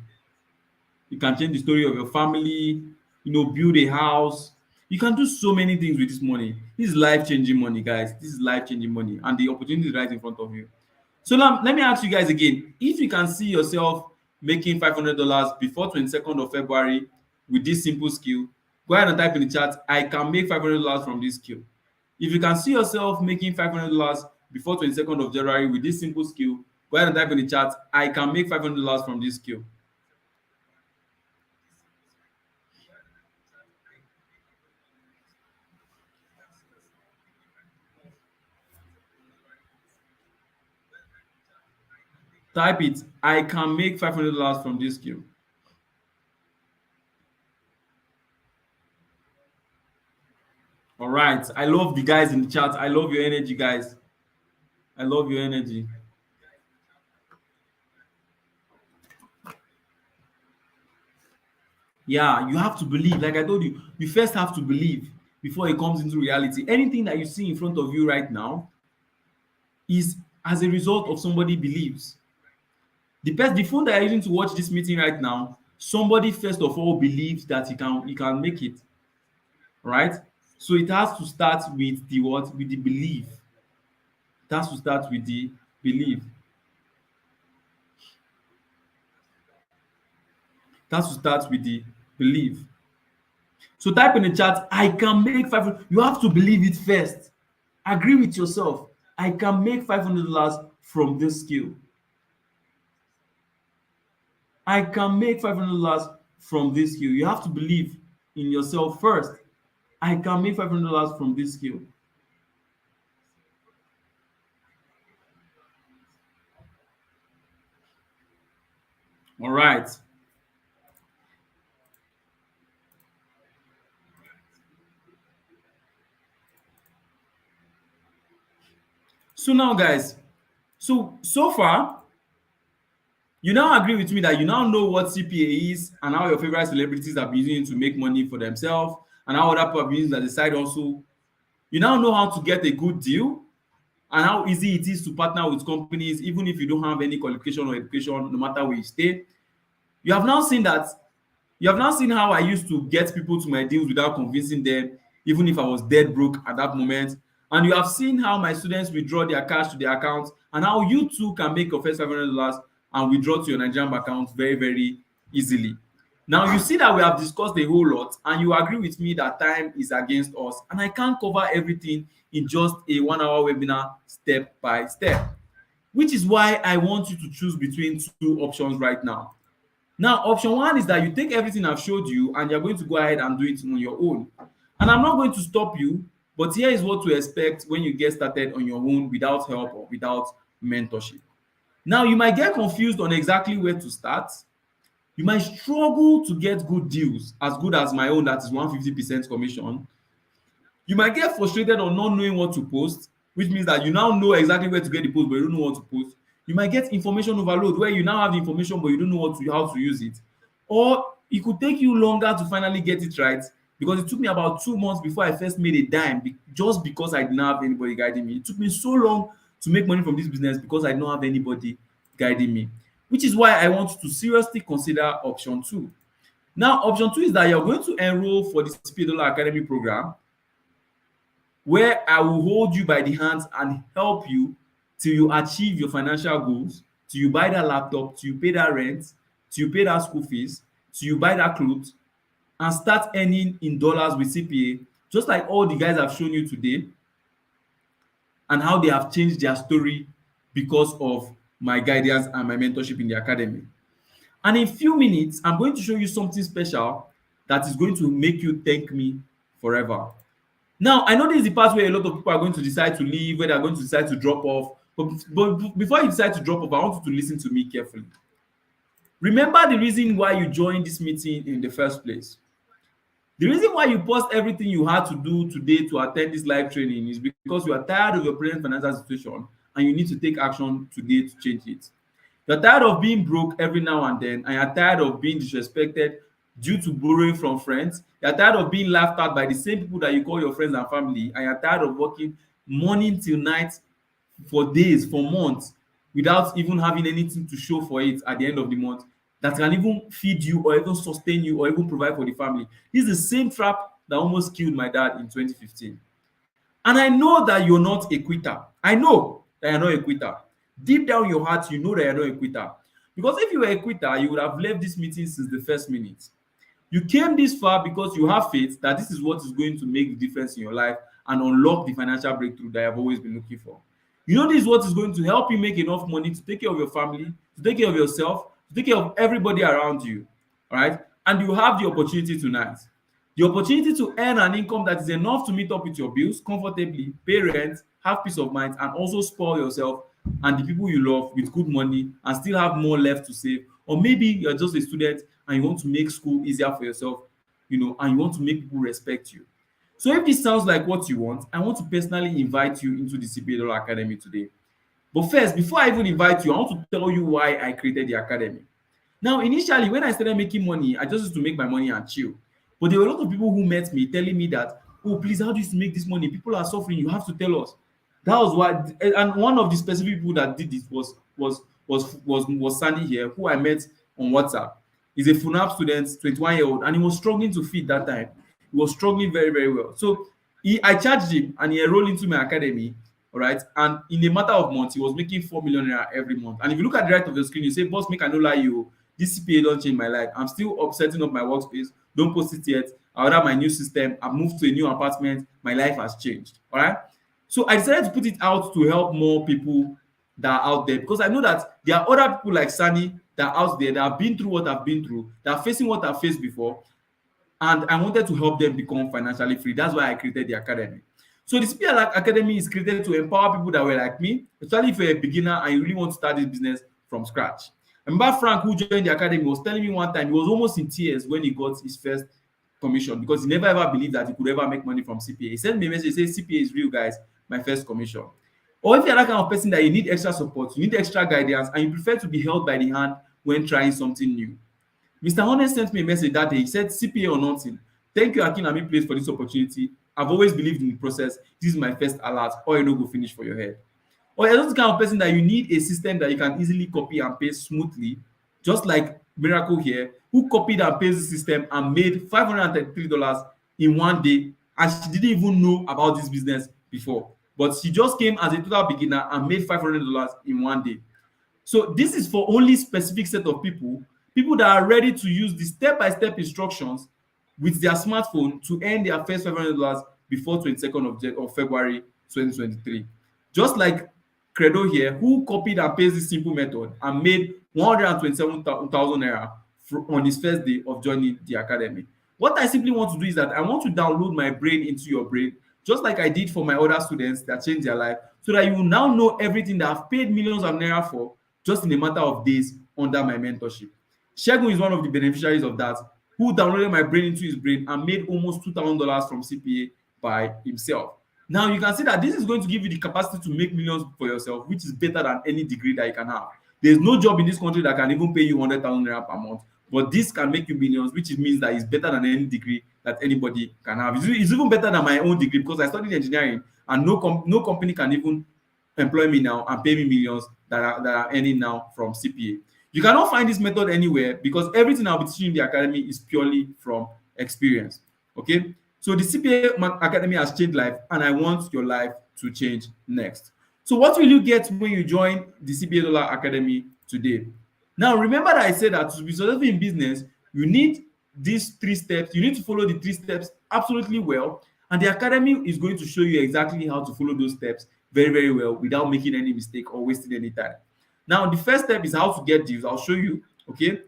You can change the story of your family, build a house. You can do so many things with this money. This is life-changing money, guys. This is life-changing money, and the opportunity is right in front of you. So now, let me ask you guys again. If you can see yourself making $500 before 22nd of February with this simple skill, go ahead and type in the chat, I can make $500 from this skill. If you can see yourself making $500 before 22nd of January with this simple skill, go ahead and type in the chat, I can make $500 from this skill. Type it, I can make $500 from this skill. All right. I love the guys in the chat. I love your energy, guys. I love your energy. Yeah, you have to believe. Like I told you, you first have to believe before it comes into reality. Anything that you see in front of you right now is as a result of somebody believes. The phone that you're using to watch this meeting right now, somebody first of all believes that he can make it, right? So it has to start with the what? With the belief. It has to start with the belief. It has to start with the belief. So type in the chat, I can make 500. You have to believe it first. Agree with yourself. I can make $500 from this skill. I can make $500 from this skill. You have to believe in yourself first. I can make $500 from this skill. All right. So now, guys, so far, you now agree with me that you now know what CPA is and how your favorite celebrities have been using it to make money for themselves and how other people have been using it as a side also. You now know how to get a good deal and how easy it is to partner with companies even if you don't have any qualification or education, no matter where you stay. You have now seen that you have now seen how I used to get people to my deals without convincing them, even if I was dead broke at that moment. And you have seen how my students withdraw their cash to their account and how you too can make your first $500 and withdraw to your Nigerian bank account very, very easily. Now you see that we have discussed a whole lot and you agree with me that time is against us and I can't cover everything in just a 1 hour webinar step by step, which is why I want you to choose between two options right now. Now, option one is that you take everything I've showed you and you're going to go ahead and do it on your own. And I'm not going to stop you, but here is what to expect when you get started on your own without help or without mentorship. Now, you might get confused on exactly where to start. You might struggle to get good deals, as good as my own, that is 150% commission. You might get frustrated on not knowing what to post, which means that you now know exactly where to get the post, but you don't know what to post. You might get information overload where you now have the information, but you don't know how to use it. Or it could take you longer to finally get it right because it took me about 2 months before I first made a dime just because I didn't have anybody guiding me. It took me so long to make money from this business because I don't have anybody guiding me, which is why I want you to seriously consider option two. Now, option two is that you're going to enroll for the CPA Academy program where I will hold you by the hands and help you till you achieve your financial goals, till you buy that laptop, till you pay that rent, till you pay that school fees, till you buy that clothes, and start earning in dollars with CPA, just like all the guys I've shown you today, and how they have changed their story because of my guidance and my mentorship in the academy. And in a few minutes, I'm going to show you something special that is going to make you thank me forever. Now, I know this is the part where a lot of people are going to decide to leave, where they're going to decide to drop off. But before you decide to drop off, I want you to listen to me carefully. Remember the reason why you joined this meeting in the first place. The reason why you paused everything you had to do today to attend this live training is because you are tired of your present financial situation and you need to take action today to change it. You're tired of being broke every now and then, and you're tired of being disrespected due to borrowing from friends. You're tired of being laughed at by the same people that you call your friends and family, and you're tired of working morning till night for days, for months, without even having anything to show for it at the end of the month that can even feed you or even sustain you or even provide for the family. This is the same trap that almost killed my dad in 2015. And I know that you're not a quitter. I know that you're not a quitter. Deep down your heart, you know that you're not a quitter. Because if you were a quitter, you would have left this meeting since the first minute. You came this far because you have faith that this is what is going to make the difference in your life and unlock the financial breakthrough that you have always been looking for. You know this is what is going to help you make enough money to take care of your family, to take care of yourself, to take care of everybody around you. All right? And you have the opportunity tonight. The opportunity to earn an income that is enough to meet up with your bills comfortably, pay rent, have peace of mind, and also spoil yourself and the people you love with good money and still have more left to save. Or maybe you're just a student and you want to make school easier for yourself, and you want to make people respect you. So if this sounds like what you want, I want to personally invite you into the CPA Academy today. But first, before I even invite you, I want to tell you why I created the academy. Now, initially, when I started making money, I just used to make my money and chill. But there were a lot of people who met me telling me that, oh, please, how do you make this money? People are suffering. You have to tell us. That was why, and one of the specific people that did this was Sandy here, who I met on WhatsApp. He's a FUNAP student, 21-year-old, and he was struggling to feed that time. He was struggling very, very well. So I charged him and he enrolled into my academy. All right. And in a matter of months, he was making 4 million naira every month. And if you look at the right of the screen, you say, boss, make I no lie you. This CPA don't change my life. I'm still setting up my workspace. Don't post it yet. I ordered my new system. I've moved to a new apartment. My life has changed. All right. So I decided to put it out to help more people that are out there, because I know that there are other people like Sunny that are out there that have been through what I've been through, that are facing what I've faced before. And I wanted to help them become financially free. That's why I created the academy. So the CPA Academy is created to empower people that were like me, especially if you're a beginner and you really want to start this business from scratch. I remember Frank, who joined the academy, was telling me one time he was almost in tears when he got his first commission, because he never ever believed that he could ever make money from CPA. He sent me a message, he said, CPA is real, guys, my first commission. Or if you're that kind of person that you need extra support, you need extra guidance, and you prefer to be held by the hand when trying something new. Mr. Honest sent me a message that day. He said, CPA or nothing. Thank you, Akinami Place, for this opportunity. I've always believed in the process. This is my first alert, or you know, go finish for your head. Or you're just the kind of person that you need a system that you can easily copy and paste smoothly, just like Miracle here, who copied and pasted the system and made $533 in one day, and she didn't even know about this business before. But she just came as a total beginner and made $500 in one day. So this is for only specific set of people that are ready to use the step-by-step instructions with their smartphone to earn their first $500 before 22nd of February 2023. Just like Credo here, who copied and pasted this simple method and made 127,000 naira on his first day of joining the academy. What I simply want to do is that I want to download my brain into your brain, just like I did for my other students that changed their life, so that you will now know everything that I've paid millions of naira for just in a matter of days under my mentorship. Shegun is one of the beneficiaries of that, who downloaded my brain into his brain and made almost $2,000 from CPA by himself. Now you can see that this is going to give you the capacity to make millions for yourself, which is better than any degree that you can have. There's no job in this country that can even pay you 100,000 naira per month, but this can make you millions, which means that it's better than any degree that anybody can have. It's even better than my own degree, because I studied engineering and no company can even employ me now and pay me millions that are earning now from CPA. You cannot find this method anywhere, because everything I'll be teaching in the academy is purely from experience. Okay, so the CPA Academy has changed life, and I want your life to change next. So what will you get when you join the CPA Dollar Academy today? Now, remember that I said that to be successful in business, you need these 3 steps. You need to follow the 3 steps absolutely well, and the academy is going to show you exactly how to follow those steps very, very well without making any mistake or wasting any time. Now, the first step is how to get deals. I'll show you. Okay.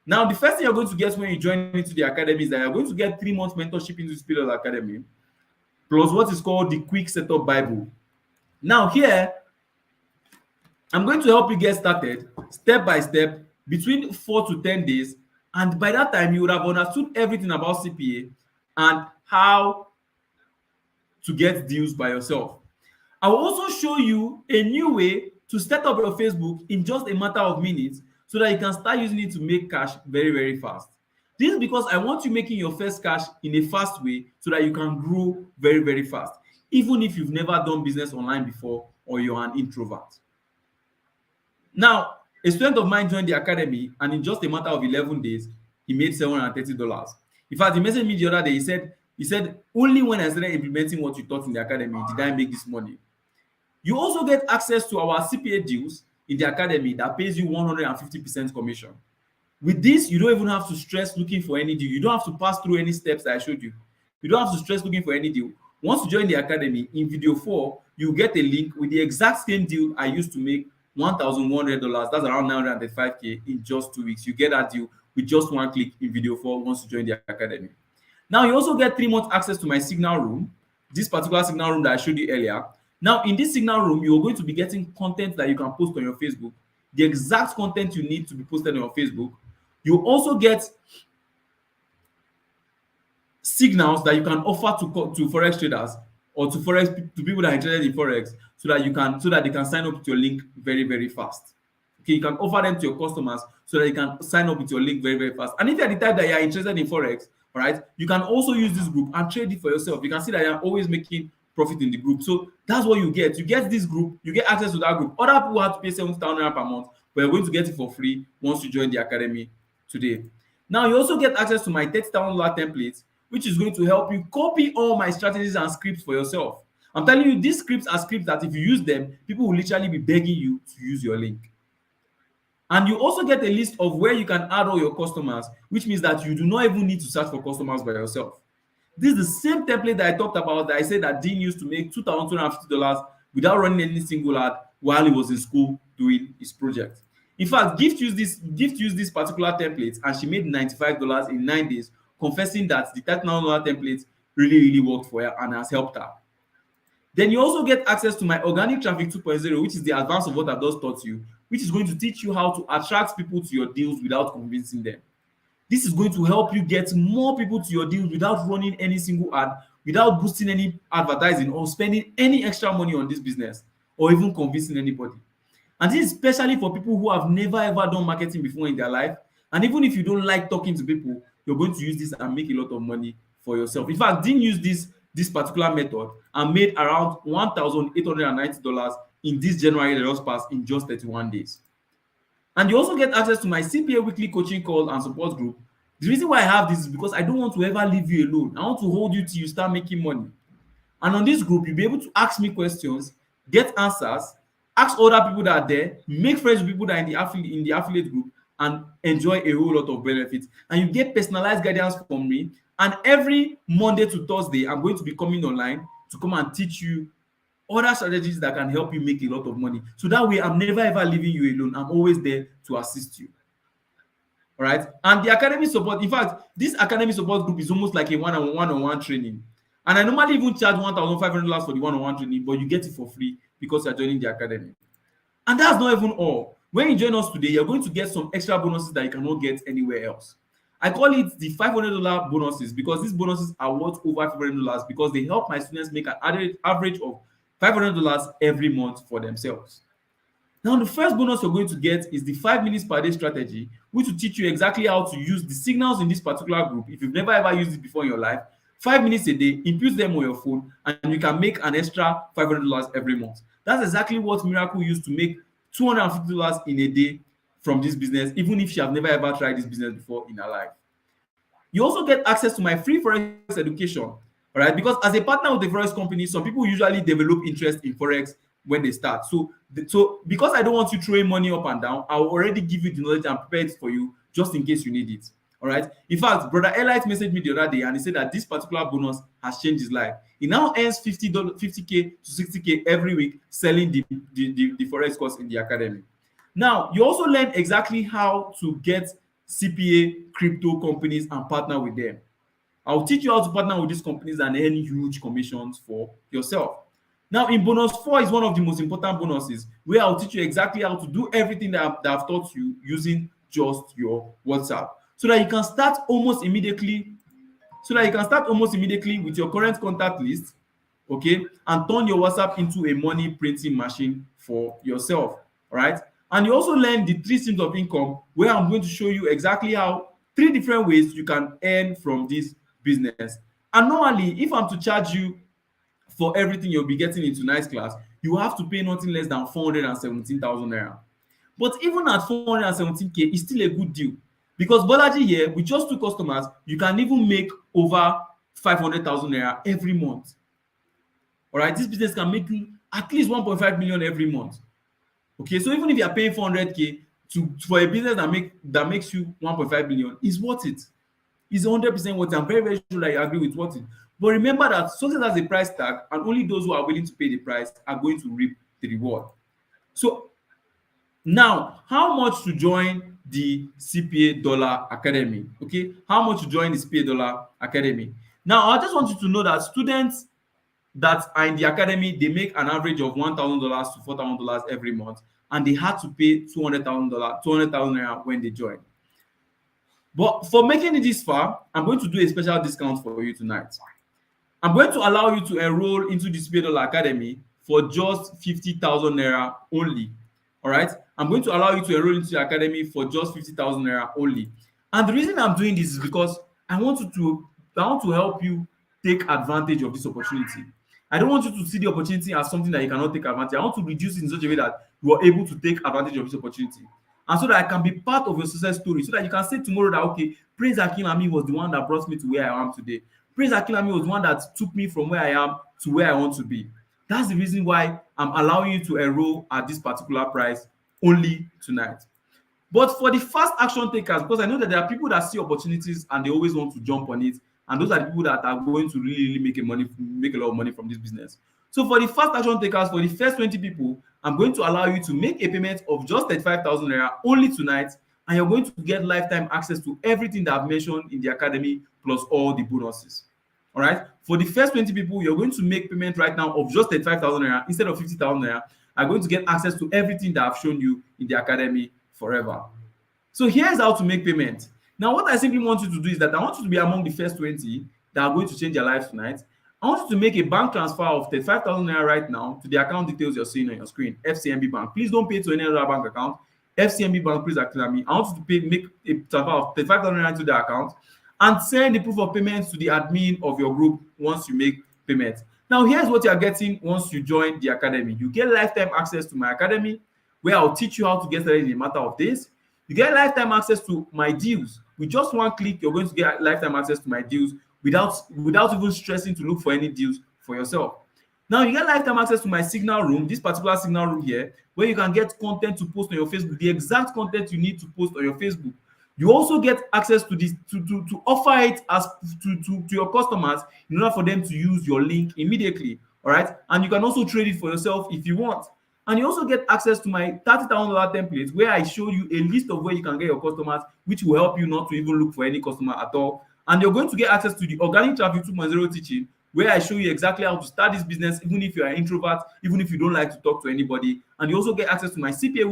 Now, the first thing you're going to get when you join into the academy is that you're going to get 3 months mentorship into the CPA Dollar Academy, plus what is called the Quick Setup Bible. Now, here, I'm going to help you get started step by step between 4 to 10 days. And by that time, you would have understood everything about CPA and how to get deals by yourself. I will also show you a new way to set up your Facebook in just a matter of minutes, so that you can start using it to make cash very, very fast. This is because I want you making your first cash in a fast way, so that you can grow very, very fast, even if you've never done business online before or you're an introvert. Now, a student of mine joined the academy, and in just a matter of 11 days, he made $730. In fact, he messaged me the other day. He said, only when I started implementing what you taught in the academy did I make this money. You also get access to our CPA deals in the academy that pays you 150% commission. With this, you don't even have to stress looking for any deal. You don't have to pass through any steps that I showed you. You don't have to stress looking for any deal. Once you join the academy, in video 4, you get a link with the exact same deal I used to make $1,100. That's around 935K in just 2 weeks. You get that deal with just 1 click in video 4 once you join the academy. Now, you also get 3 months access to my signal room, this particular signal room that I showed you earlier. Now, in this signal room, you're going to be getting content that you can post on your Facebook, the exact content you need to be posted on your Facebook. You also get signals that you can offer to forex traders or to people that are interested in forex, so that they can sign up to your link very, very fast. Okay, you can offer them to your customers so that you can sign up with your link very, very fast. And if you're the type that you're interested in Forex, all right, you can also use this group and trade it for yourself. You can see that you're always making profit in the group. So that's what you get. You get this group, you get access to that group. Other people have to pay 70,000 naira per month, but you're going to get it for free once you join the academy today. Now, you also get access to my $30,000 template, which is going to help you copy all my strategies and scripts for yourself. I'm telling you, these scripts are scripts that if you use them, people will literally be begging you to use your link. And you also get a list of where you can add all your customers, which means that you do not even need to search for customers by yourself. This is the same template that I talked about that I said that Dean used to make $2,250 without running any single ad while he was in school doing his project. In fact, Gift used this particular template and she made $95 in 9 days, confessing that the $30,000 template really worked for her and has helped her. Then you also get access to my Organic Traffic 2.0, which is the advance of what I've just taught you, which is going to teach you how to attract people to your deals without convincing them. This is going to help you get more people to your deals without running any single ad, without boosting any advertising or spending any extra money on this business or even convincing anybody. And this is especially for people who have never ever done marketing before in their life. And even if you don't like talking to people, you're going to use this and make a lot of money for yourself. In fact, Dean used this particular method and made around $1,890 in this January that just passed in just 31 days. And you also get access to my CPA weekly coaching call and support group. The reason why I have this is because I don't want to ever leave you alone. I want to hold you till you start making money. And on this group, you'll be able to ask me questions, get answers, ask other people that are there, make friends with people that are in the affiliate group, and enjoy a whole lot of benefits. And you get personalized guidance from me. And every Monday to Thursday, I'm going to be coming online to come and teach you other strategies that can help you make a lot of money. So that way, I'm never ever leaving you alone. I'm always there to assist you. All right. And the academy support, in fact, this academy support group is almost like a one-on-one training. And I normally even charge $1,500 for the one-on-one training, but you get it for free because you're joining the academy. And that's not even all. When you join us today, you're going to get some extra bonuses that you cannot get anywhere else. I call it the $500 bonuses because these bonuses are worth over $500 because they help my students make an average of $500 every month for themselves. Now, the first bonus you're going to get is the 5 minutes per day strategy, which will teach you exactly how to use the signals in this particular group. If you've never ever used it before in your life, 5 minutes a day, input them on your phone, and you can make an extra $500 every month. That's exactly what Miracle used to make $250 in a day from this business, even if she has never ever tried this business before in her life. You also get access to my free Forex education, all right? Because as a partner with the Forex company, some people usually develop interest in Forex when they start. So because I don't want you throwing money up and down, I'll already give you the knowledge and prepare it for you just in case you need it. All right. In fact, Brother Elite messaged me the other day and he said that this particular bonus has changed his life. He now earns $50K to $60K every week selling the Forex course in the academy. Now, you also learn exactly how to get CPA crypto companies and partner with them. I'll teach you how to partner with these companies and earn huge commissions for yourself. Now, in bonus 4 is one of the most important bonuses where I'll teach you exactly how to do everything that I've taught you using just your WhatsApp, so that you can start almost immediately. With your current contact list, okay, and turn your WhatsApp into a money printing machine for yourself. All right. And you also learn the 3 streams of income, where I'm going to show you exactly how 3 different ways you can earn from this business. And normally, if I'm to charge you for everything you'll be getting in tonight's class, you have to pay nothing less than 417,000 naira. But even at 417K, it's still a good deal because Bolaji here, with just 2 customers, you can even make over 500,000 naira every month. All right, this business can make you at least 1.5 million every month. Okay, so even if you are paying 400K for a business that makes you 1.5 million, is worth it. It's 100% worth it. I'm very, very sure that you agree with worth it. But remember that success has a price tag, and only those who are willing to pay the price are going to reap the reward. So now, how much to join the CPA Dollar Academy? Okay, how much to join the CPA Dollar Academy? Now, I just want you to know that students that are in the academy, they make an average of $1,000 to $4,000 every month, and they had to pay $200,000 naira when they join. But for making it this far, I'm going to do a special discount for you tonight. I'm going to allow you to enroll into the CPA Dollar Academy for just 50,000 naira only. All right, I'm going to allow you to enroll into the academy for just 50,000 naira only. And the reason I'm doing this is because I want to help you take advantage of this opportunity. I don't want you to see the opportunity as something that you cannot take advantage. I want to reduce it in such a way that you are able to take advantage of this opportunity. And so that I can be part of your success story, so that you can say tomorrow that, okay, Prince Akinlami was the one that brought me to where I am today. Prince Akinlami was the one that took me from where I am to where I want to be. That's the reason why I'm allowing you to enroll at this particular price only tonight. But for the fast action takers, because I know that there are people that see opportunities and they always want to jump on it, and those are the people that are going to really make a lot of money from this business. So for the fast action takers, for the first 20 people, I'm going to allow you to make a payment of just 35,000 naira only tonight, and you're going to get lifetime access to everything that I've mentioned in the academy plus all the bonuses. All right. For the first 20 people, you're going to make payment right now of just 35,000 naira instead of 50,000 naira. I'm going to get access to everything that I've shown you in the academy forever. So here's how to make payment. Now, what I simply want you to do is that I want you to be among the first 20 that are going to change their lives tonight. I want you to make a bank transfer of 35,000 naira right now to the account details you're seeing on your screen, FCMB Bank. Please don't pay to any other bank account. FCMB Bank, please Akinlami. I want you to make a transfer of 35,000 naira to the account and send the proof of payment to the admin of your group once you make payment. Now, here's what you're getting once you join the academy. You get lifetime access to my academy, where I'll teach you how to get started in a matter of days. You get lifetime access to my deals. With just one click, you're going to get lifetime access to my deals without even stressing to look for any deals for yourself. Now, you get lifetime access to my signal room, this particular signal room here, where you can get content to post on your Facebook, the exact content you need to post on your Facebook. You also get access to this to offer it as to your customers in order for them to use your link immediately. All right, and you can also trade it for yourself if you want. And you also get access to my $30,000 template, where I show you a list of where you can get your customers, which will help you not to even look for any customer at all. And you're going to get access to the Organic Traffic 2.0 teaching, where I show you exactly how to start this business, even if you're an introvert, even if you don't like to talk to anybody. And you also get access to my CPA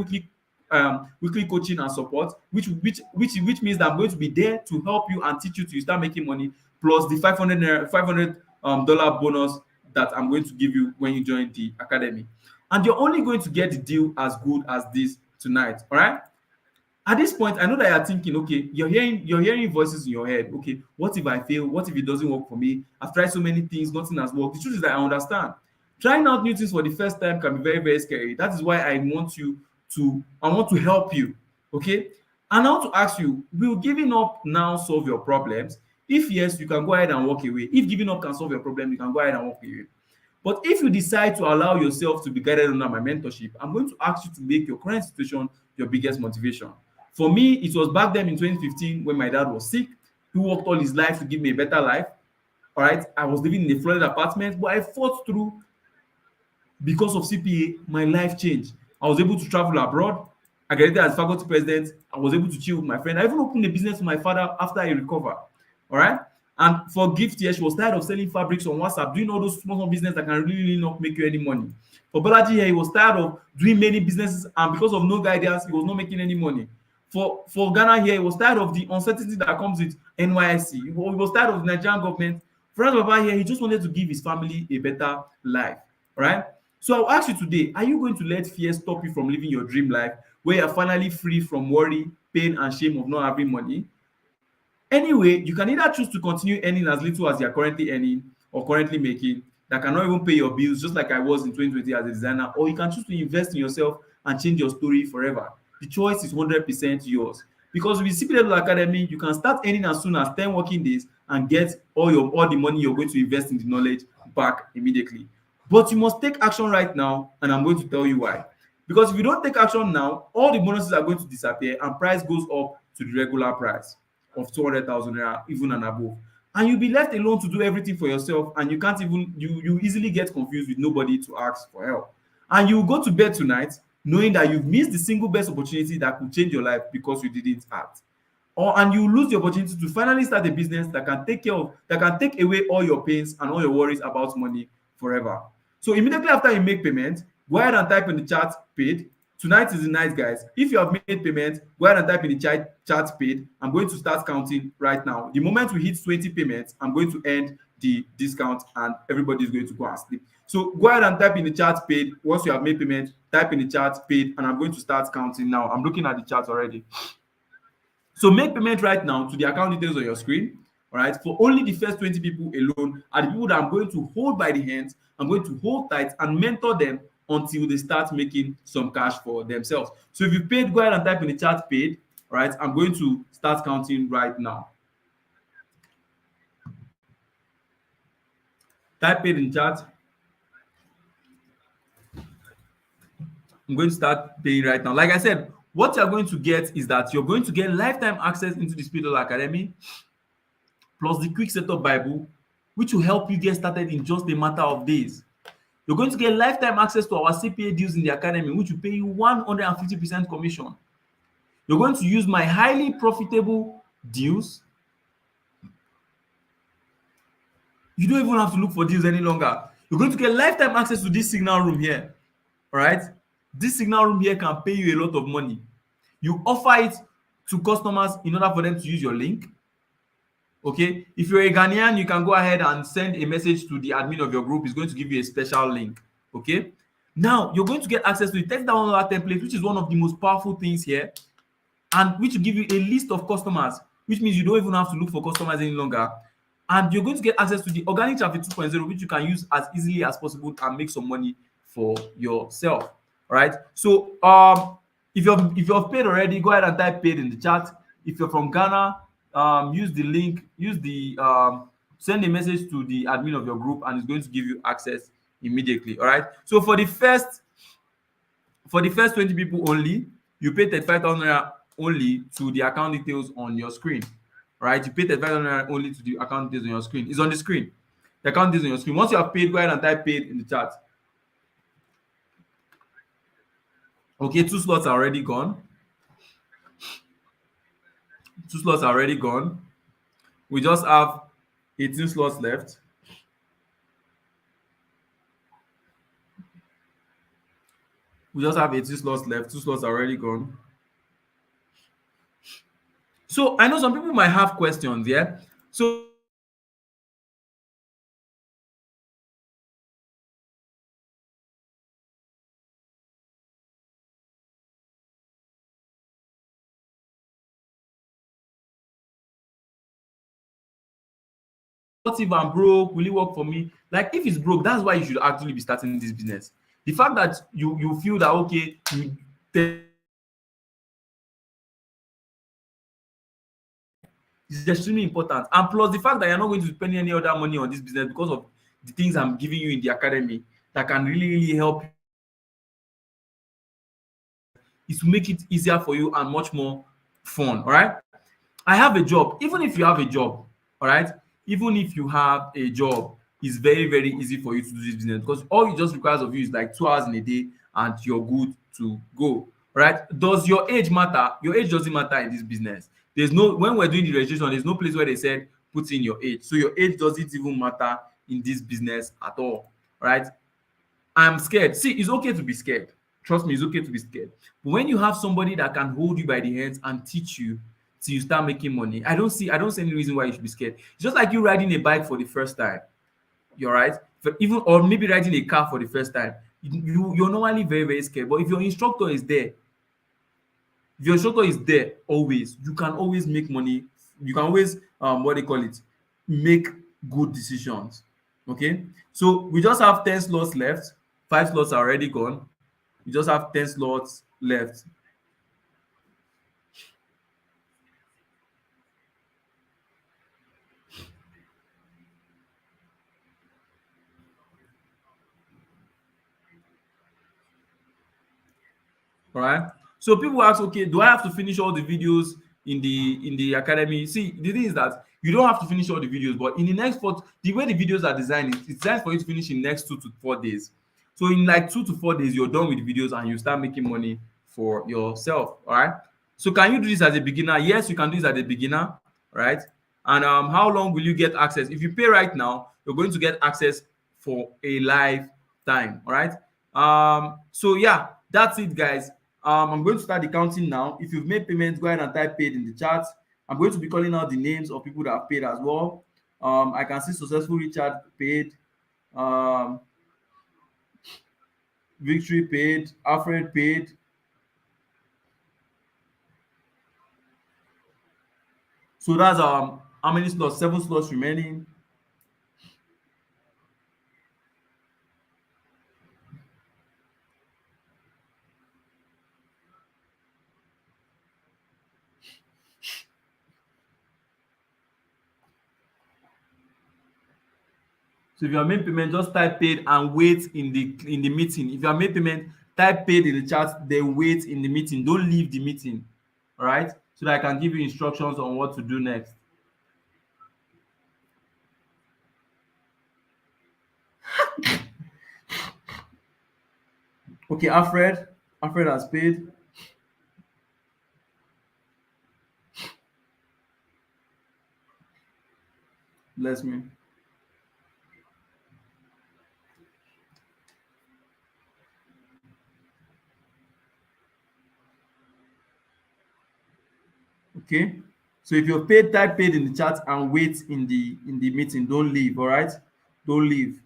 weekly coaching and support, which means that I'm going to be there to help you and teach you to start making money, plus the $500 bonus that I'm going to give you when you join the academy. And you're only going to get the deal as good as this tonight. All right. At this point, I know that you're thinking, okay, you're hearing voices in your head. Okay, what if I fail? What if it doesn't work for me? I've tried so many things, nothing has worked. The truth is that I understand. Trying out new things for the first time can be very, very scary. That is why I want to help you. Okay. And I want to ask you, will giving up now solve your problems? If yes, you can go ahead and walk away. If giving up can solve your problem, you can go ahead and walk away. But if you decide to allow yourself to be guided under my mentorship, I'm going to ask you to make your current situation your biggest motivation. For me, it was back then in 2015 when my dad was sick. He worked all his life to give me a better life. All right. I was living in a flooded apartment, but I fought through. Because of CPA, my life changed. I was able to travel abroad. I graduated as faculty president. I was able to chill with my friend. I even opened a business for my father after I recovered. All right. And for Gift here, she was tired of selling fabrics on WhatsApp, doing all those small business that can really not make you any money. For Bolaji here, he was tired of doing many businesses, and because of no guidance, he was not making any money. For Ghana here, he was tired of the uncertainty that comes with NYSC. He was tired of the Nigerian government. For Baba here, he just wanted to give his family a better life. All right. So I'll ask you today, are you going to let fear stop you from living your dream life, where you're finally free from worry, pain, and shame of not having money? Anyway, you can either choose to continue earning as little as you're currently earning or currently making, that cannot even pay your bills, just like I was in 2020 as a designer, or you can choose to invest in yourself and change your story forever. The choice is 100% yours. Because with the CPA Academy, you can start earning as soon as 10 working days and get all the money you're going to invest in the knowledge back immediately. But you must take action right now, and I'm going to tell you why. Because if you don't take action now, all the bonuses are going to disappear and price goes up to the regular price of 200,000 naira, even and above. And you'll be left alone to do everything for yourself, and you can't even, you easily get confused with nobody to ask for help. And you go to bed tonight knowing that you've missed the single best opportunity that could change your life because you didn't act. And you lose the opportunity to finally start a business that can take away all your pains and all your worries about money forever. So immediately after you make payment, go ahead and type in the chat paid. Tonight is the night, guys. If you have made payment, go ahead and type in the chat paid. I'm going to start counting right now. The moment we hit 20 payments, I'm going to end the discount and everybody is going to go and sleep. So go ahead and type in the chat paid. Once you have made payment, type in the chat paid, and I'm going to start counting now. I'm looking at the chat already. So make payment right now to the account details on your screen. All right. For only the first 20 people alone are the people that I'm going to hold by the hands. I'm going to hold tight and mentor them until they start making some cash for themselves. So if you paid, go ahead and type in the chat paid. All right. I'm going to start counting right now. Type paid in chat. I'm going to start paying right now. Like I said, what you're going to get is that you're going to get lifetime access into the Speed Dollar Academy, plus the quick setup Bible, which will help you get started in just a matter of days. You're going to get lifetime access to our CPA deals in the academy, which will pay you 150% commission. You're going to use my highly profitable deals. You don't even have to look for deals any longer. You're going to get lifetime access to this signal room here. All right. This signal room here can pay you a lot of money. You offer it to customers in order for them to use your link. Okay, if you're a Ghanaian, you can go ahead and send a message to the admin of your group. It's going to give you a special link. Okay, now you're going to get access to the $30,000 template, which is one of the most powerful things here, and which will give you a list of customers, which means you don't even have to look for customers any longer. And you're going to get access to the organic traffic 2.0, which you can use as easily as possible and make some money for yourself. All right. So if you've paid already, go ahead and type paid in the chat. If you're from Ghana, use the link, send a message to the admin of your group, and it's going to give you access immediately. All right. So for the first 20 people only, you pay 35,000 naira only to the account details on your screen. Right? You pay 35,000 naira only to the account details on your screen. It's on the screen. The account details on your screen. Once you have paid, go ahead and type paid in the chat. Okay, 2 slots are already gone. 2 slots are already gone. We just have 18 slots left. We just have 18 slots left. 2 slots are already gone. So I know some people might have questions, yeah? So what if I'm broke? Will it work for me? Like, if it's broke, that's why you should actually be starting this business. The fact that you feel that, okay, is extremely important. And plus the fact that you're not going to spend any other money on this business because of the things I'm giving you in the academy that can really, really help you, is to make it easier for you and much more fun. All right. I have a job. Even if you have a job, all right, even if you have a job, it's very, very easy for you to do this business because all it just requires of you is like 2 hours in a day and you're good to go. All right. Does your age matter? Your age doesn't matter in this business. There's no, when we're doing the registration, there's no place where they said put in your age. So your age doesn't even matter in this business at all. Right? I'm scared. See, it's okay to be scared. Trust me, it's okay to be scared. But when you have somebody that can hold you by the hands and teach you till you start making money, I don't see any reason why you should be scared. It's just like you riding a bike for the first time. You're right. Even, or maybe riding a car for the first time. You're normally very, very scared. But if your instructor is there, always, you can always make money. You can always what they call it, make good decisions. Okay, so we just have 10 slots left. 5 slots are already gone. We just have 10 slots left. All right. So people ask, okay, do I have to finish all the videos in the academy? See, the thing is that you don't have to finish all the videos, but in the next the way the videos are designed, it's designed for you to finish in the next 2 to 4 days. So in like 2 to 4 days, you're done with the videos and you start making money for yourself. All right. So can you do this as a beginner? Yes, you can do this as a beginner. Right. And how long will you get access? If you pay right now, you're going to get access for a lifetime. All right. So yeah, that's it, guys. I'm going to start the counting now. If you've made payments, go ahead and type paid in the chat. I'm going to be calling out the names of people that have paid as well. I can see successful Richard paid. Victory paid, Alfred paid. So that's how many slots? 7 slots remaining. So if you have made payment, just type paid and wait in the meeting. If you have made payment, type paid in the chat, then wait in the meeting. Don't leave the meeting. All right, so that I can give you instructions on what to do next. Okay, Alfred has paid. Bless me. Okay, so if you're paid, type paid in the chat and wait in the meeting. Don't leave. All right, don't leave.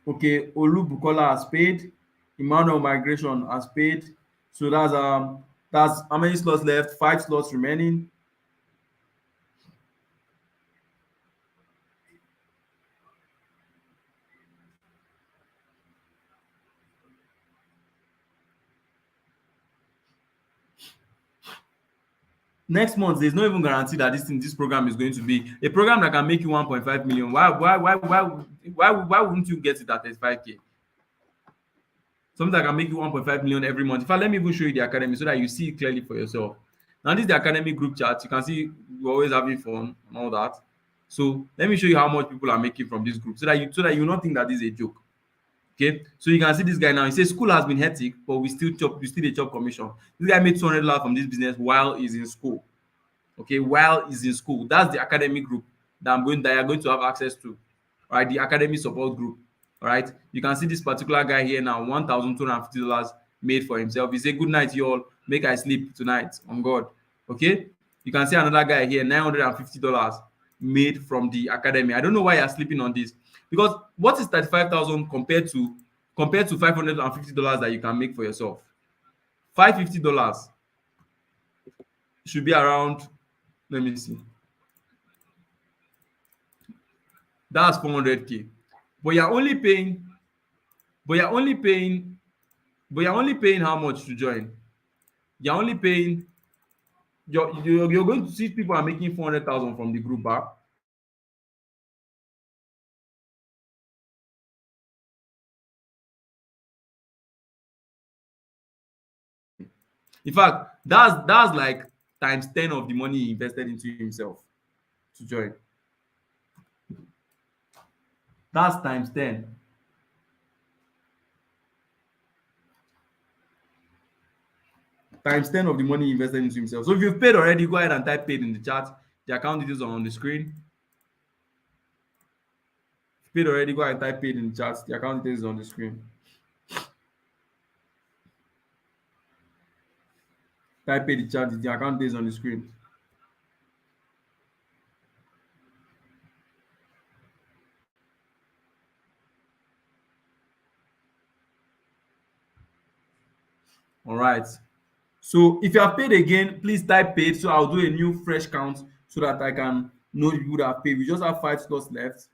Okay, Olubukola has paid. Emmanuel Migration has paid. So that's how many slots left? 5 slots remaining. Next month, there's no even guarantee that this program is going to be a program that can make you 1.5 million. Why wouldn't you get it at 35K? Something that can make you 1.5 million every month. In fact, let me even show you the academy so that you see it clearly for yourself. Now, this is the academy group chat. You can see we're always having fun and all that. So let me show you how much people are making from this group so that you not think that this is a joke. Okay, so you can see this guy now. He says school has been hectic, but we still a chop commission. This guy made $200 from this business while he's in school. Okay, while he's in school. That's the academy group that you're going to have access to. All right, the academy support group. All right, you can see this particular guy here now, $1,250 made for himself. He said, "Good night, you all. Make I sleep tonight on God." Okay, you can see another guy here, $950 made from the academy. I don't know why you're sleeping on this, because what is 35,000 compared to $550 that you can make for yourself? $550 should be around, let me see, that's 400K, but you're only paying how much to join? You're only paying, you're going to see people are making 400,000 from the group back. In fact, that's like times 10 of the money he invested into himself to join. That's times 10. Times 10 of the money he invested into himself. So if you've paid already, go ahead and type paid in the chat. The account details are on the screen. If you paid already, go ahead and type paid in the chat. The account details is on the screen. Type paid in the chat. The account details on the screen. All right. So if you have paid again, please type paid. So I'll do a new fresh count so that I can know you would have paid. We just have 5 slots left.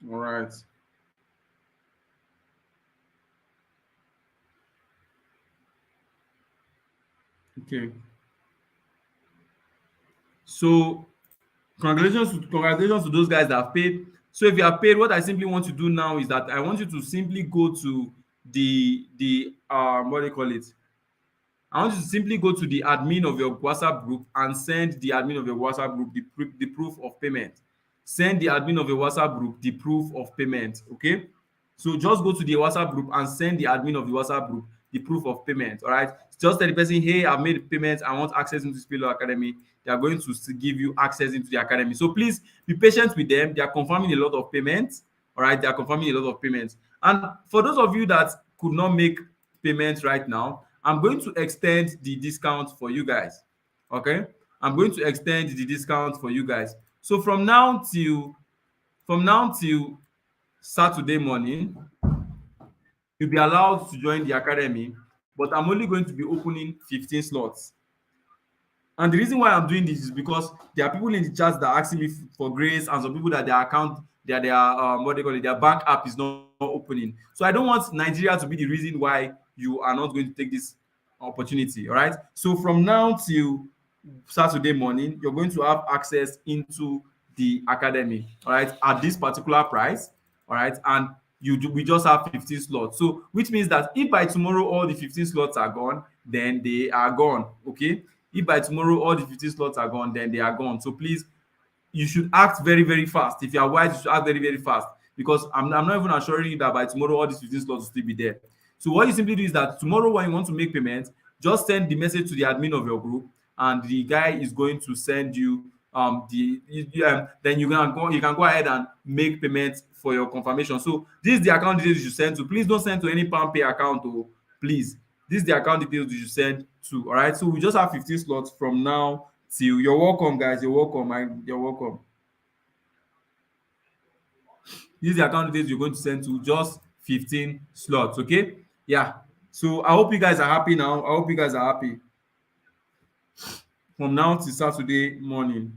All right. Okay. So congratulations to those guys that have paid. So if you have paid, what I simply want to do now is that I want you to simply go to the what do you call it? I want you to simply go to the admin of your WhatsApp group and send the admin of your WhatsApp group the proof of payment. Send the admin of your WhatsApp group the proof of payment. Okay. So just go to the WhatsApp group and send the admin of the WhatsApp group the proof of payment. All right, just tell the person, hey, I've made payments, I want access into CPA Law Academy. They are going to still give you access into the academy. So please be patient with them. They are confirming a lot of payments. All right, they are confirming a lot of payments. And for those of you that could not make payments right now, I'm going to extend the discount for you guys. Okay, I'm going to extend the discount for you guys. So from now till Saturday morning, you'll be allowed to join the academy, but I'm only going to be opening 15 slots. And the reason why I'm doing this is because there are people in the chat that are asking me for grace, and some people that their account, their what they call it, their bank app is not opening. So I don't want Nigeria to be the reason why you are not going to take this opportunity. All right. So from now till Saturday morning, you're going to have access into the academy. All right, at this particular price. All right, and we just have 15 slots. So which means that if by tomorrow all the 15 slots are gone, then they are gone. Okay. If by tomorrow all the 15 slots are gone, then they are gone. So please, you should act very, very fast. If you are wise, you should act very, very fast, because I'm not even assuring you that by tomorrow all these 15 slots will still be there. So what you simply do is that tomorrow when you want to make payments, just send the message to the admin of your group, and the guy is going to send you then you can go ahead and make payments for your confirmation. So this is the account details you should send to. Please don't send to any PalmPay account. Oh, please. This is the account details you should send to. All right. So we just have 15 slots from now till. You're welcome, guys. You're welcome. You're welcome. This is the account details you're going to send to. Just 15 slots. Okay. Yeah. So I hope you guys are happy now. I hope you guys are happy. From now till Saturday morning.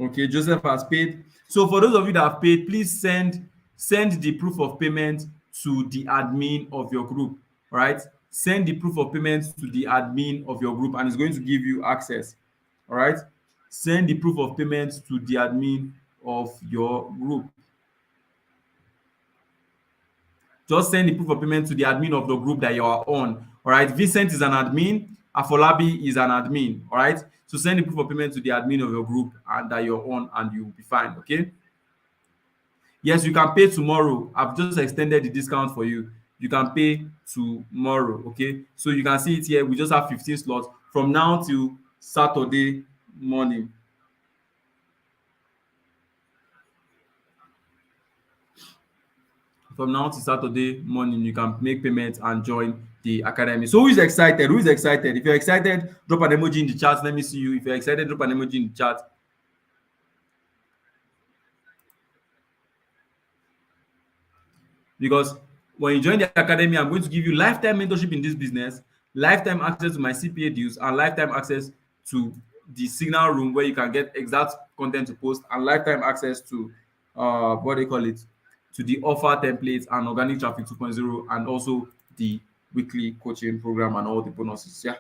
Okay, Joseph has paid. So for those of you that have paid, please send the proof of payment to the admin of your group. All right, send the proof of payment to the admin of your group, and it's going to give you access. All right, send the proof of payment to the admin of your group. Just send the proof of payment to the admin of the group that you are on. All right, Vincent is an admin, Afolabi is an admin. All right, so send the proof of payment to the admin of your group and that you're on, and you'll be fine. Okay. Yes, you can pay tomorrow. I've just extended the discount for you. You can pay tomorrow. Okay, so you can see it here. We just have 15 slots from now till Saturday morning. From now to Saturday morning, you can make payments and join the academy. So who is excited? Who is excited? If you're excited, drop an emoji in the chat. Let me see you. If you're excited, drop an emoji in the chat. Because when you join the academy, I'm going to give you lifetime mentorship in this business, lifetime access to my CPA deals, and lifetime access to the signal room where you can get exact content to post, and lifetime access to what they call it, to the offer templates and organic traffic 2.0, and also the weekly coaching program and all the bonuses. Yeah.